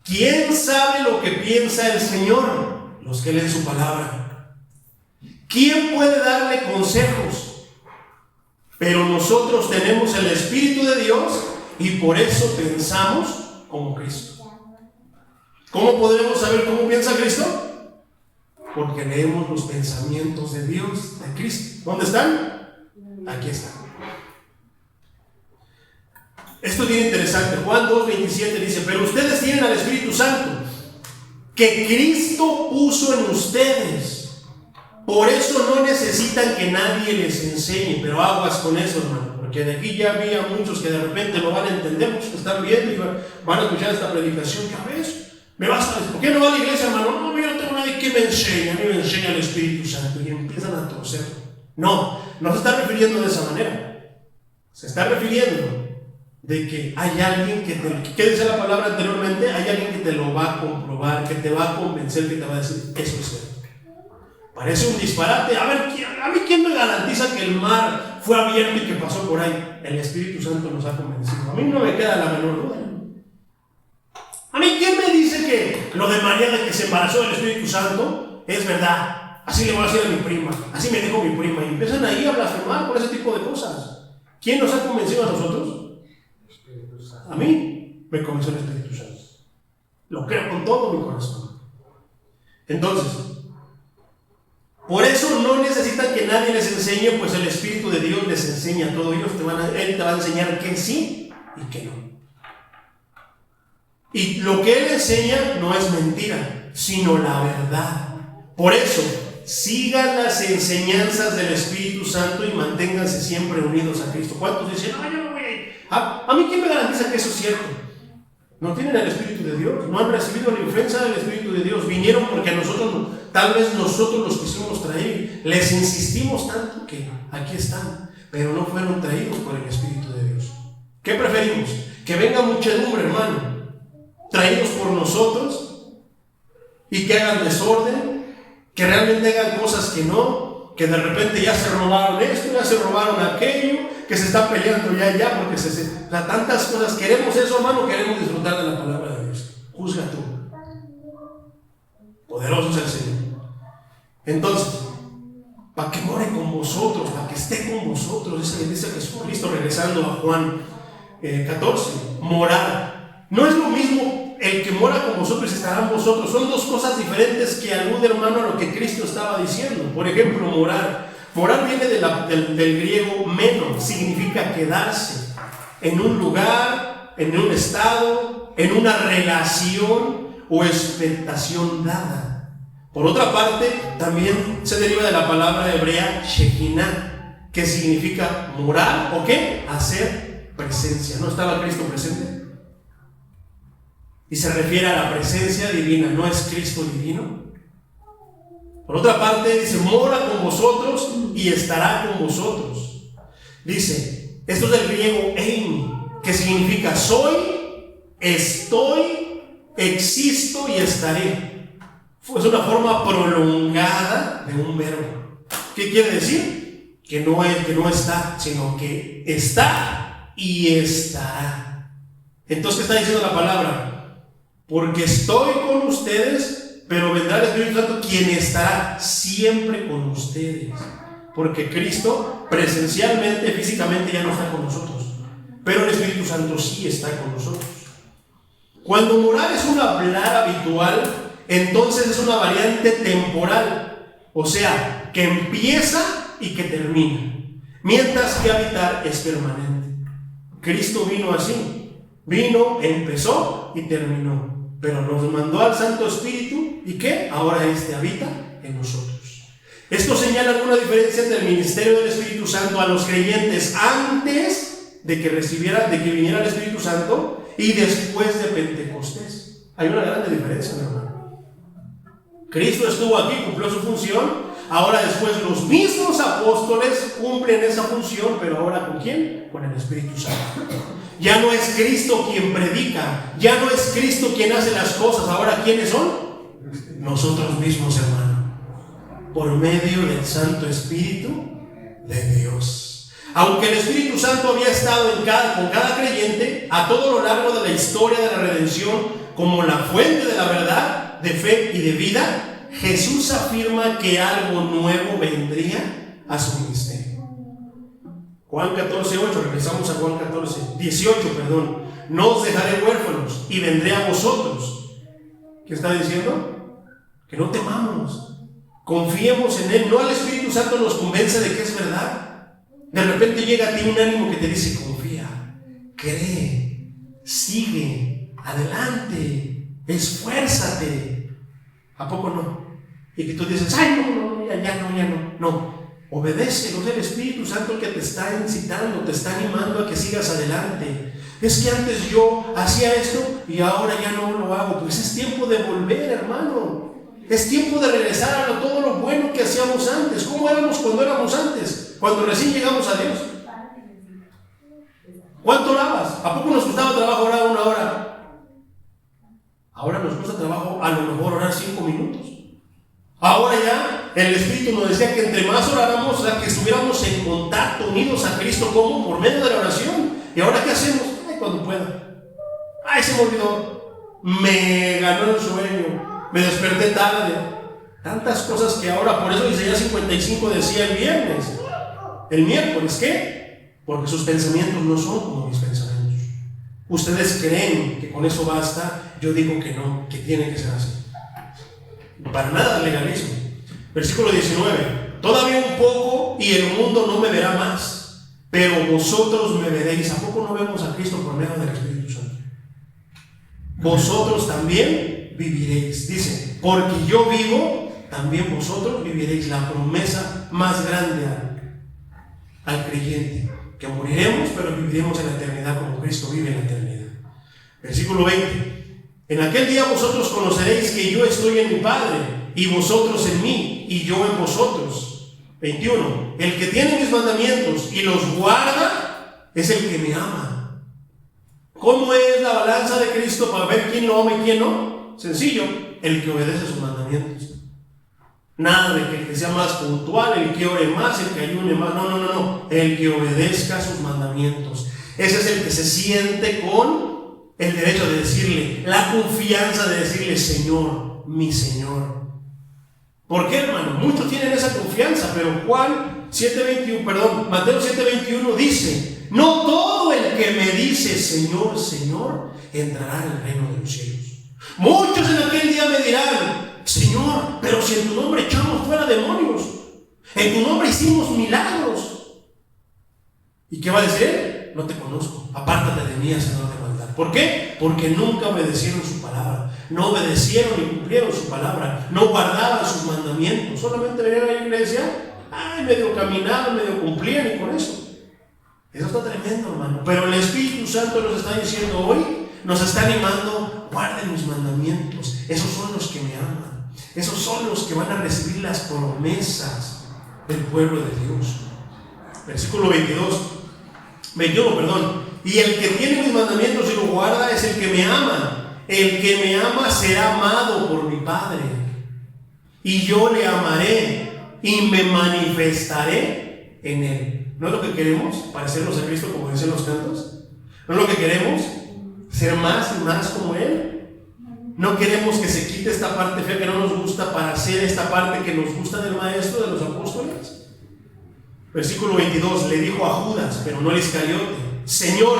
¿quién sabe lo que piensa el Señor? Los que leen su palabra. ¿Quién puede darle consejos? Pero nosotros tenemos el Espíritu de Dios y por eso pensamos como Cristo. ¿Cómo podremos saber cómo piensa Cristo? Porque leemos los pensamientos de Dios, de Cristo. ¿Dónde están? Aquí están. Esto es bien interesante. Juan 2:27 dice: pero ustedes tienen al Espíritu Santo que Cristo puso en ustedes. Por eso no necesitan que nadie les enseñe. Pero aguas con eso, hermano, porque de aquí ya había muchos que de repente lo van a entender, muchos que están viendo y van a escuchar esta predicación. ¿Ya ves? ¿Por qué no va a la iglesia, hermano? No, yo no tengo nadie que me enseñe. A mí me enseña el Espíritu Santo. Y empiezan a torcer. No se está refiriendo de esa manera. Se está refiriendo de que hay alguien ¿qué dice la palabra anteriormente? Hay alguien que te lo va a comprobar, que te va a convencer, que te va a decir, eso es cierto. Parece un disparate. A mí ¿quién me garantiza que el mar fue abierto y que pasó por ahí? El Espíritu Santo nos ha convencido. A mí no me queda la menor duda. A mí ¿quién me dice que lo de María, de que se embarazó del Espíritu Santo, es verdad? Así le voy a decir a mi prima, así me dijo mi prima, y empiezan ahí a blasfemar por ese tipo de cosas. ¿Quién nos ha convencido a nosotros? A mí me convenció el Espíritu Santo. Lo creo con todo mi corazón. Entonces, por eso no necesitan que nadie les enseñe, pues el Espíritu de Dios les enseña todo. Él te va a enseñar que sí y que no. Y lo que Él enseña no es mentira, sino la verdad. Por eso, sigan las enseñanzas del Espíritu Santo y manténganse siempre unidos a Cristo. ¿Cuántos dicen, no, yo no voy a ir? ¿A mí quién me garantiza que eso es cierto? No tienen el Espíritu de Dios, no han recibido la influencia del Espíritu de Dios. Vinieron porque tal vez nosotros los quisimos traer. Les insistimos tanto que aquí están, pero no fueron traídos por el Espíritu de Dios. ¿Qué preferimos? Que venga muchedumbre, hermano, traídos por nosotros, y que hagan desorden, que realmente hagan cosas que de repente ya se robaron esto, ya se robaron aquello, que se están peleando ya, porque tantas cosas. Queremos eso, hermano, queremos disfrutar de la palabra de Dios. Juzga tú. Poderoso es el Señor. Entonces, para que more con vosotros, para que esté con vosotros, dice Jesucristo, regresando a Juan 14, morar. No es lo mismo el que mora con vosotros y estará en vosotros. Son dos cosas diferentes que alude, hermano, a lo que Cristo estaba diciendo. Por ejemplo, morar. Morar viene del griego meno, significa quedarse en un lugar, en un estado, en una relación o expectación dada. Por otra parte, también se deriva de la palabra hebrea Shekinah, que significa morar o qué, hacer presencia. ¿No estaba Cristo presente? Y se refiere a la presencia divina. ¿No es Cristo divino? Por otra parte, dice, mora con vosotros y estará con vosotros. Dice, esto es del griego eimi, que significa soy, estoy, existo y estaré. Es una forma prolongada de un verbo. ¿Qué quiere decir? Que no está, sino que está y estará. Entonces, ¿qué está diciendo la palabra? Porque estoy con ustedes, pero vendrá el Espíritu Santo, quien estará siempre con ustedes. Porque Cristo presencialmente, físicamente ya no está con nosotros, pero el Espíritu Santo sí está con nosotros. Cuando morar es un hablar habitual, entonces es una variante temporal, o sea, que empieza y que termina, mientras que habitar es permanente. Cristo vino así, empezó y terminó. Pero nos mandó al Santo Espíritu, ¿y qué? Ahora habita en nosotros. Esto señala alguna diferencia entre el ministerio del Espíritu Santo a los creyentes antes de que viniera el Espíritu Santo y después de Pentecostés. Hay una gran diferencia, mi hermano. Cristo estuvo aquí, cumplió su función. Ahora después los mismos apóstoles cumplen esa función, pero ahora ¿con quién? Con el Espíritu Santo. Ya no es Cristo quien predica, ya no es Cristo quien hace las cosas. Ahora ¿quiénes son? Nosotros mismos, hermano, por medio del Santo Espíritu de Dios. Aunque el Espíritu Santo había estado con cada creyente a todo lo largo de la historia de la redención como la fuente de la verdad, de fe y de vida, Jesús afirma que algo nuevo vendría a su ministerio. Juan 14:8, regresamos a Juan 18, perdón. No os dejaré huérfanos y vendré a vosotros. ¿Qué está diciendo? Que no temamos, confiemos en Él. No al Espíritu Santo nos convence de que es verdad. De repente llega a ti un ánimo que te dice: confía, cree, sigue, adelante, esfuérzate. ¿A poco no? Y que tú dices: ay, no. No, obedece, no es el Espíritu Santo el que te está incitando, te está animando a que sigas adelante. Es que antes yo hacía esto y ahora ya no lo hago. Pues es tiempo de volver, hermano. Es tiempo de regresar a todo lo bueno que hacíamos antes. ¿Cómo éramos cuando éramos antes? Cuando recién llegamos a Dios. ¿Cuánto orabas? ¿A poco nos costaba trabajo orar 1 hora? Ahora nos cuesta trabajo a lo mejor orar 5 minutos. Ahora ya el Espíritu nos decía que entre más oráramos, que estuviéramos en contacto, unidos a Cristo, como por medio de la oración. ¿Y ahora qué hacemos? Ay, cuando pueda. Ay, se me olvidó. Me ganó el sueño. Me desperté tarde. Tantas cosas que ahora, por eso Isaías 55 decía el viernes. El miércoles, ¿qué? Porque sus pensamientos no son como mis pensamientos. Ustedes creen que con eso basta. Yo digo que no, que tiene que ser así. Para nada legalismo. Versículo 19. Todavía un poco y el mundo no me verá más, pero vosotros me veréis. ¿A poco no vemos a Cristo por medio del Espíritu Santo? Vosotros también viviréis. Dice: porque yo vivo, también vosotros viviréis. La promesa más grande al creyente, que moriremos, pero viviremos en la eternidad como Cristo vive en la eternidad. Versículo 20. En aquel día vosotros conoceréis que yo estoy en mi Padre, y vosotros en mí, y yo en vosotros. 21. El que tiene mis mandamientos y los guarda es el que me ama. ¿Cómo es la balanza de Cristo para ver quién lo ama y quién no? Sencillo: el que obedece sus mandamientos. Nada de que el que sea más puntual, el que ore más, el que ayune más. No. El que obedezca sus mandamientos. Ese es el que se siente con el derecho de decirle, la confianza de decirle: Señor, mi Señor. ¿Por qué, hermano? Muchos tienen esa confianza, pero Mateo 7:21 dice: no todo el que me dice Señor, Señor, entrará en el reino de los cielos. Muchos en aquel día me dirán: Señor, pero si en tu nombre echamos fuera demonios, en tu nombre hicimos milagros. ¿Y qué va a decir? No te conozco, apártate de mí, hacedor de maldad. ¿Por qué? Porque nunca obedecieron su palabra, no obedecieron y cumplieron su palabra, no guardaban sus mandamientos, solamente venían a la iglesia, medio caminaban, medio cumplían, y con eso. Eso está tremendo, hermano. Pero el Espíritu Santo nos está diciendo hoy, nos está animando: guarden mis mandamientos. Esos son los que me aman, esos son los que van a recibir las promesas del pueblo de Dios. Versículo 21, y el que tiene mis mandamientos y los guarda es el que me ama. El que me ama será amado por mi Padre, y yo le amaré y me manifestaré en él. ¿No es lo que queremos? Parecernos a Cristo, como dicen los cantos. ¿No es lo que queremos? Ser más y más como Él. No queremos que se quite esta parte fea que no nos gusta para hacer esta parte que nos gusta del Maestro, de los apóstoles. Versículo 22, le dijo a Judas, pero no al Iscariote: Señor,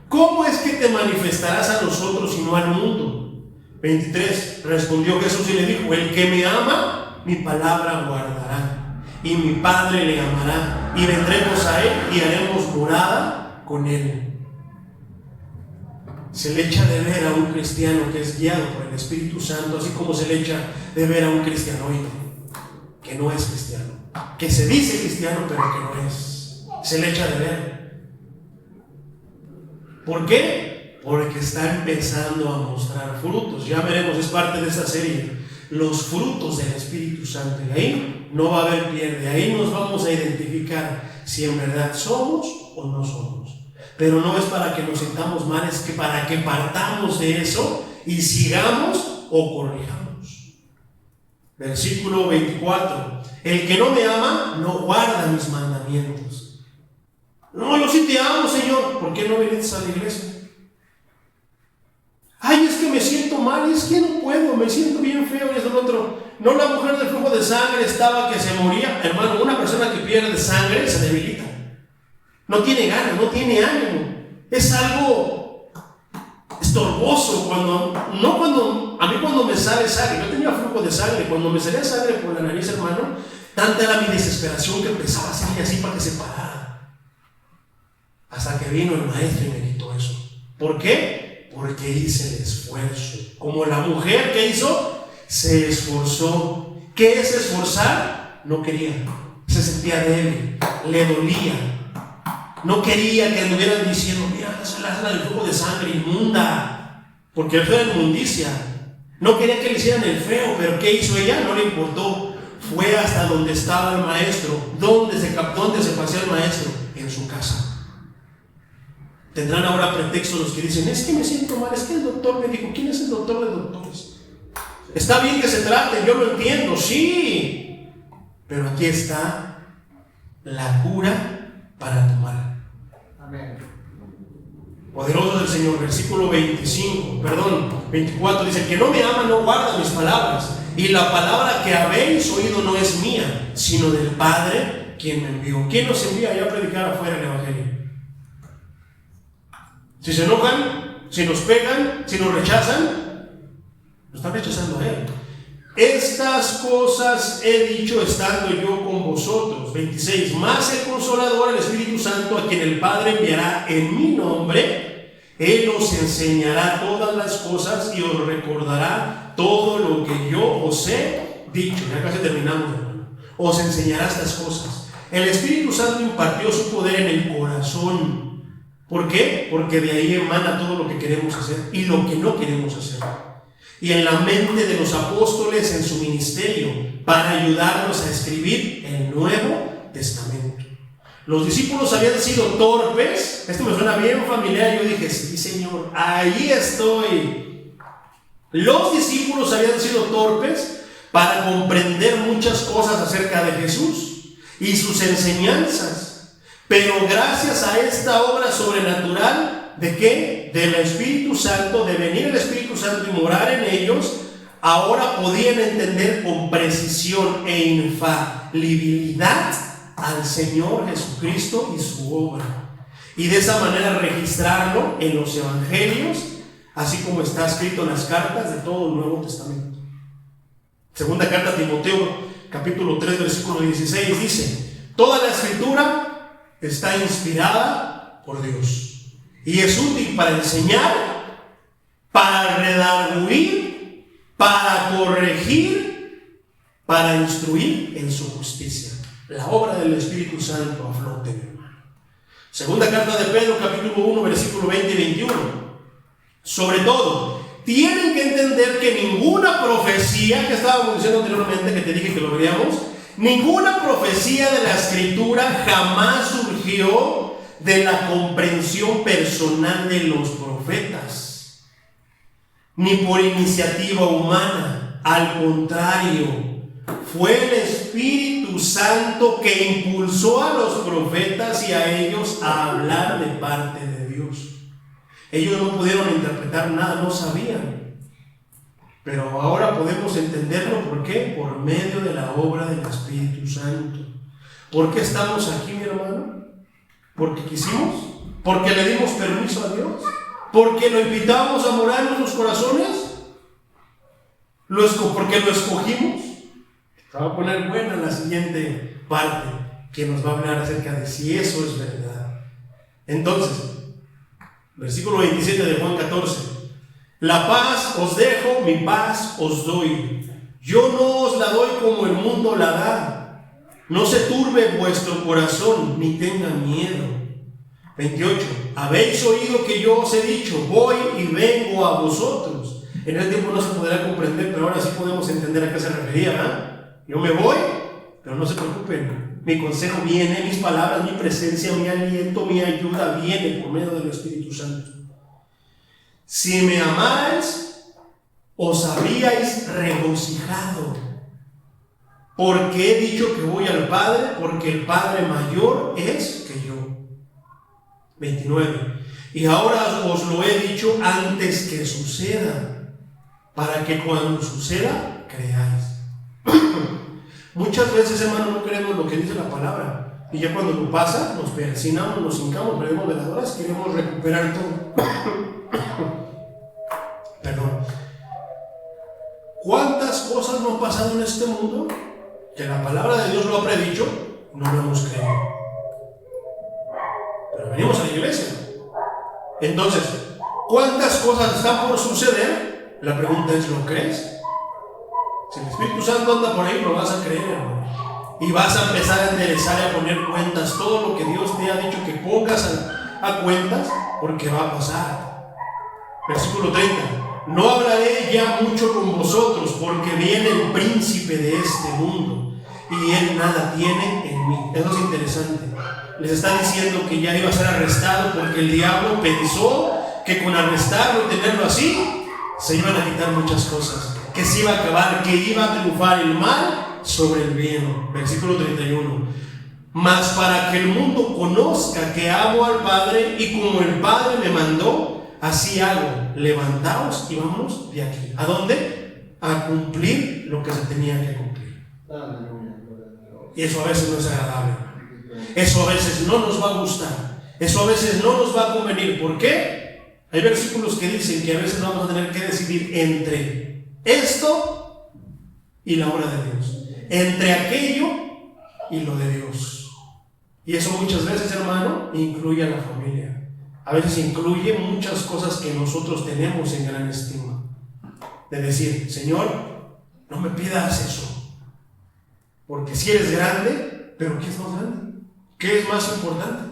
¿cómo es que te manifestarás a nosotros y no al mundo? 23, respondió Jesús y le dijo: el que me ama, mi palabra guardará, y mi Padre le amará, y vendremos a Él y haremos morada con Él. Se le echa de ver a un cristiano que es guiado por el Espíritu Santo, así como se le echa de ver a un cristianoide que no es cristiano, que se dice cristiano pero que no es. Se le echa de ver. ¿Por qué? Porque está empezando a mostrar frutos. Ya veremos, es parte de esta serie. los frutos del Espíritu Santo. Y ahí no va a haber pierde, ahí nos vamos a identificar si en verdad somos o no somos. Pero no es para que nos sintamos mal, es que para que partamos de eso y sigamos o corrijamos. Versículo 24. El que no me ama no guarda mis mandamientos. No, yo sí te amo, Señor. ¿Por qué no viniste a la iglesia? Ay, es que me siento mal, es que no puedo, me siento bien feo y es lo otro. No, la mujer del flujo de sangre estaba que se moría. Hermano, una persona que pierde sangre se debilita. No tiene ganas, no tiene ánimo. Es algo estorboso a mí cuando me sale sangre, yo tenía flujo de sangre, cuando me salía sangre por la nariz, hermano, tanta era mi desesperación que empezaba a hacerle así para que se parara. Hasta que vino el maestro y me quitó eso. ¿Por qué? Porque hice el esfuerzo. Como la mujer que hizo, se esforzó. ¿Qué es esforzar? No quería. Se sentía débil, le dolía. No quería que anduvieran diciendo, mira, esa es la del flujo de sangre inmunda, porque el feo era inmundicia. No quería que le hicieran el feo, pero ¿qué hizo ella? No le importó. Fue hasta donde estaba el maestro. ¿Dónde se pasea el maestro? En su casa. Tendrán ahora pretextos los que dicen, es que me siento mal, es que el doctor me dijo. ¿Quién es el doctor de doctores? Está bien que se trate, yo lo entiendo, sí, pero aquí está la cura para tu mal. Amén. Poderoso del Señor. Versículo 24 dice, el que no me ama no guarda mis palabras, y la palabra que habéis oído no es mía, sino del Padre quien me envió. ¿Quién nos envía allá a predicar afuera el Evangelio? Si se enojan, si nos pegan, si nos rechazan, nos están rechazando a Él. Estas cosas he dicho estando yo con vosotros. 26. Más el Consolador, el Espíritu Santo, a quien el Padre enviará en mi nombre, Él os enseñará todas las cosas y os recordará todo lo que yo os he dicho. Ya casi terminamos, hermano. Os enseñará estas cosas. El Espíritu Santo impartió su poder en el corazón. ¿Por qué? Porque de ahí emana todo lo que queremos hacer y lo que no queremos hacer. Y en la mente de los apóstoles en su ministerio para ayudarnos a escribir el Nuevo Testamento. Los discípulos habían sido torpes. Esto me suena bien familiar. Yo dije, sí, Señor, ahí estoy. Los discípulos habían sido torpes para comprender muchas cosas acerca de Jesús y sus enseñanzas. Pero gracias a esta obra sobrenatural, ¿de qué? Del Espíritu Santo, de venir el Espíritu Santo y morar en ellos, ahora podían entender con precisión e infalibilidad al Señor Jesucristo y su obra. Y de esa manera registrarlo en los evangelios, así como está escrito en las cartas de todo el Nuevo Testamento. Segunda carta a Timoteo, capítulo 3, versículo 16, dice: toda la escritura está inspirada por Dios y es útil para enseñar, para redarguir, para corregir, para instruir en su justicia. La obra del Espíritu Santo a flote, mi hermano. Segunda carta de Pedro, capítulo 1, versículo 20 y 21. Sobre todo, tienen que entender que ninguna profecía, que estábamos diciendo anteriormente, que te dije que lo veríamos, ninguna profecía de la Escritura jamás surgió de la comprensión personal de los profetas, ni por iniciativa humana. Al contrario, fue el Espíritu Santo que impulsó a los profetas y a ellos a hablar de parte de Dios. Ellos no pudieron interpretar nada, no sabían. Pero ahora podemos entenderlo. ¿Por qué? Por medio de la obra del Espíritu Santo. ¿Por qué estamos aquí, mi hermano? ¿Porque quisimos? ¿Porque le dimos permiso a Dios? ¿Porque lo invitamos a morar en nuestros corazones? ¿Porque lo escogimos? Se va a poner buena la siguiente parte, que nos va a hablar acerca de si eso es verdad. Entonces, versículo 27 de Juan 14. La paz os dejo, mi paz os doy. Yo no os la doy como el mundo la da. No se turbe vuestro corazón, ni tenga miedo. 28. Habéis oído que yo os he dicho, voy y vengo a vosotros. En ese tiempo no se podrá comprender, pero ahora sí podemos entender a qué se refería, ¿verdad? Yo me voy, pero no se preocupen. Mi consejo viene, mis palabras, mi presencia, mi aliento, mi ayuda viene por medio del Espíritu Santo. Si me amáis, os habríais regocijado, porque he dicho que voy al Padre, porque el Padre mayor es que yo. 29. Y ahora os lo he dicho antes que suceda, para que cuando suceda, creáis. Muchas veces, hermano, no creemos lo que dice la palabra, y ya cuando lo pasa, nos persinamos, nos hincamos, perdemos veladoras, queremos recuperar todo. Perdón. ¿Cuántas cosas no han pasado en este mundo que la palabra de Dios lo ha predicho? No lo hemos creído. Pero venimos a la iglesia. Entonces, ¿cuántas cosas están por suceder? La pregunta es, ¿lo crees? Si el Espíritu Santo anda por ahí, lo vas a creer, hermano. Y vas a empezar a enderezar y a poner cuentas. Todo lo que Dios te ha dicho que pongas a cuentas, porque va a pasar. Versículo 30. No hablaré ya mucho con vosotros, porque viene el príncipe de este mundo, y él nada tiene en mí. Eso es interesante. Les está diciendo que ya iba a ser arrestado, porque el diablo pensó que con arrestarlo y tenerlo así, se iban a quitar muchas cosas, que se iba a acabar, que iba a triunfar el mal sobre el bien. Versículo 31. Mas para que el mundo conozca que amo al Padre, y como el Padre me mandó, así hago. Levantaos y vámonos de aquí. ¿A dónde? A cumplir lo que se tenía que cumplir. Y eso a veces no es agradable. Eso a veces no nos va a gustar. Eso a veces no nos va a convenir. ¿Por qué? Hay versículos que dicen que a veces vamos a tener que decidir entre esto y la obra de Dios, entre aquello y lo de Dios. Y eso muchas veces, hermano, incluye a la familia. A veces incluye muchas cosas que nosotros tenemos en gran estima. De decir, Señor, no me pidas eso, porque si eres grande, pero ¿qué es más grande? ¿Qué es más importante?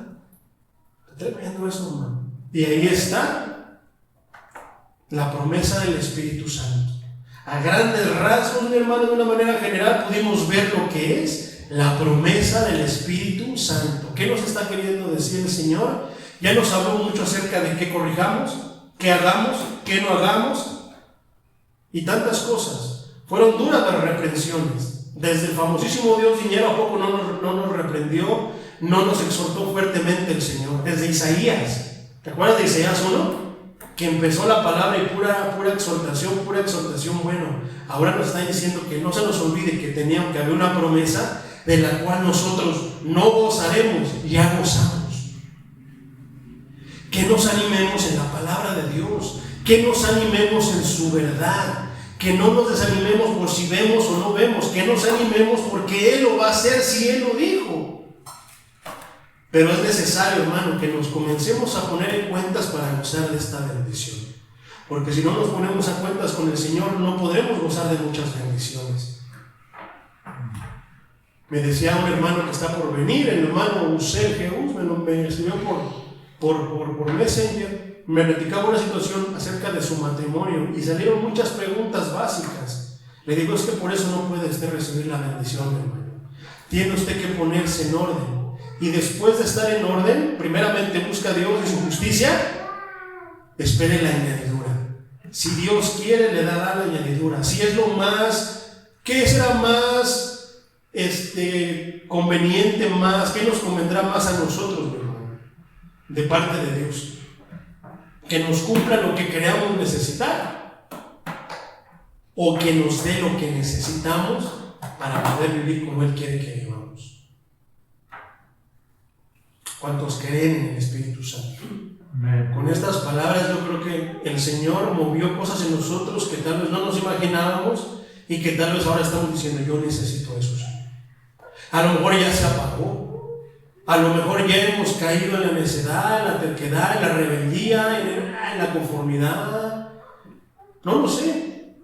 Estoy viendo eso, hermano. Y ahí está la promesa del Espíritu Santo. A grandes rasgos, mi hermano, de una manera general, pudimos ver lo que es la promesa del Espíritu Santo. ¿Qué nos está queriendo decir el Señor? Ya nos habló mucho acerca de qué corrijamos, qué hagamos, qué no hagamos, y tantas cosas. Fueron duras las reprensiones. Desde el famosísimo Dios dinero, ¿a poco no nos reprendió, no nos exhortó fuertemente el Señor? Desde Isaías, ¿te acuerdas de Isaías 1? Que empezó la palabra y pura exhortación, bueno. Ahora nos está diciendo que no se nos olvide que había una promesa de la cual nosotros no gozaremos, ya gozamos. Que nos animemos en la palabra de Dios, que nos animemos en su verdad, que no nos desanimemos por si vemos o no vemos, que nos animemos porque Él lo va a hacer si Él lo dijo. Pero es necesario, hermano, que nos comencemos a poner en cuentas para gozar de esta bendición, porque si no nos ponemos a cuentas con el Señor, no podremos gozar de muchas bendiciones. Me decía un hermano que está por venir, el hermano Usel Jeús, me escribió por Messenger, me platicaba una situación acerca de su matrimonio y salieron muchas preguntas básicas. Le digo, es que por eso no puede usted recibir la bendición, hermano. Tiene usted que ponerse en orden, y después de estar en orden, primeramente busca a Dios y su justicia, espere la añadidura. Si Dios quiere, le dará la añadidura. Si es lo más, ¿qué será más conveniente, más, qué nos convendrá más a nosotros, mi hermano? De parte de Dios, que nos cumpla lo que creamos necesitar, o que nos dé lo que necesitamos para poder vivir como Él quiere que vivamos. ¿Cuántos creen en el Espíritu Santo? Con estas palabras yo creo que el Señor movió cosas en nosotros que tal vez no nos imaginábamos, y que tal vez ahora estamos diciendo, yo necesito eso, Señor. A lo mejor ya se apagó, a lo mejor ya hemos caído en la necedad, en la terquedad, en la rebeldía, en la conformidad, no lo sé.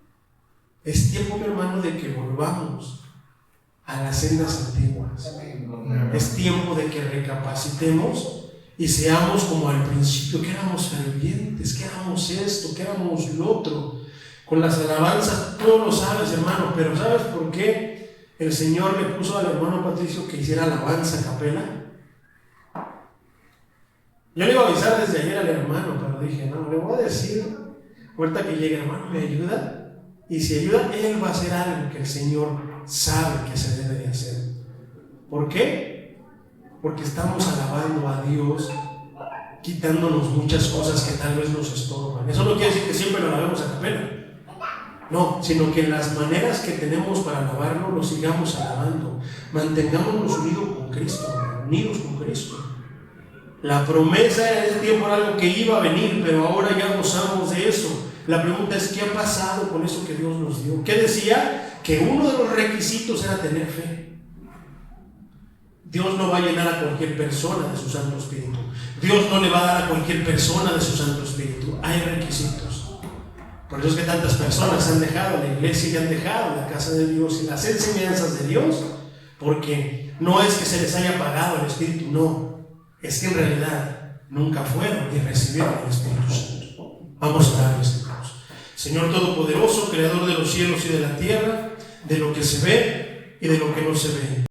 Es tiempo, mi hermano, de que volvamos a las sendas antiguas. Es tiempo de que recapacitemos y seamos como al principio, que éramos fervientes, que éramos esto, que éramos lo otro. con las alabanzas. Tú no lo sabes, hermano, pero ¿sabes por qué el Señor le puso al hermano Patricio que hiciera alabanza a capela? Yo le iba a avisar desde ayer al hermano, pero dije, no, le voy a decir, ahorita que llegue, hermano, ¿me ayuda? Y si ayuda, él va a hacer algo que el Señor sabe que se debe de hacer. ¿Por qué? Porque estamos alabando a Dios, quitándonos muchas cosas que tal vez nos estorban. Eso no quiere decir que siempre lo alabemos a capela. No, sino que en las maneras que tenemos para alabarlo, lo sigamos alabando. Mantengámonos unidos con Cristo. La promesa en ese tiempo era algo que iba a venir, pero ahora ya gozamos de eso. La pregunta es, ¿qué ha pasado con eso que Dios nos dio? ¿Qué decía? Que uno de los requisitos era tener fe. Dios no va a llenar a cualquier persona de su Santo Espíritu. Dios no le va a dar a cualquier persona de su Santo Espíritu. Hay requisitos. Por eso es que tantas personas han dejado la iglesia y han dejado la casa de Dios y las enseñanzas de Dios, porque no es que se les haya apagado el Espíritu, no. Es que en realidad nunca fueron y recibieron el Espíritu Santo. Vamos a orar, mis hermanos. Señor Todopoderoso, Creador de los cielos y de la tierra, de lo que se ve y de lo que no se ve.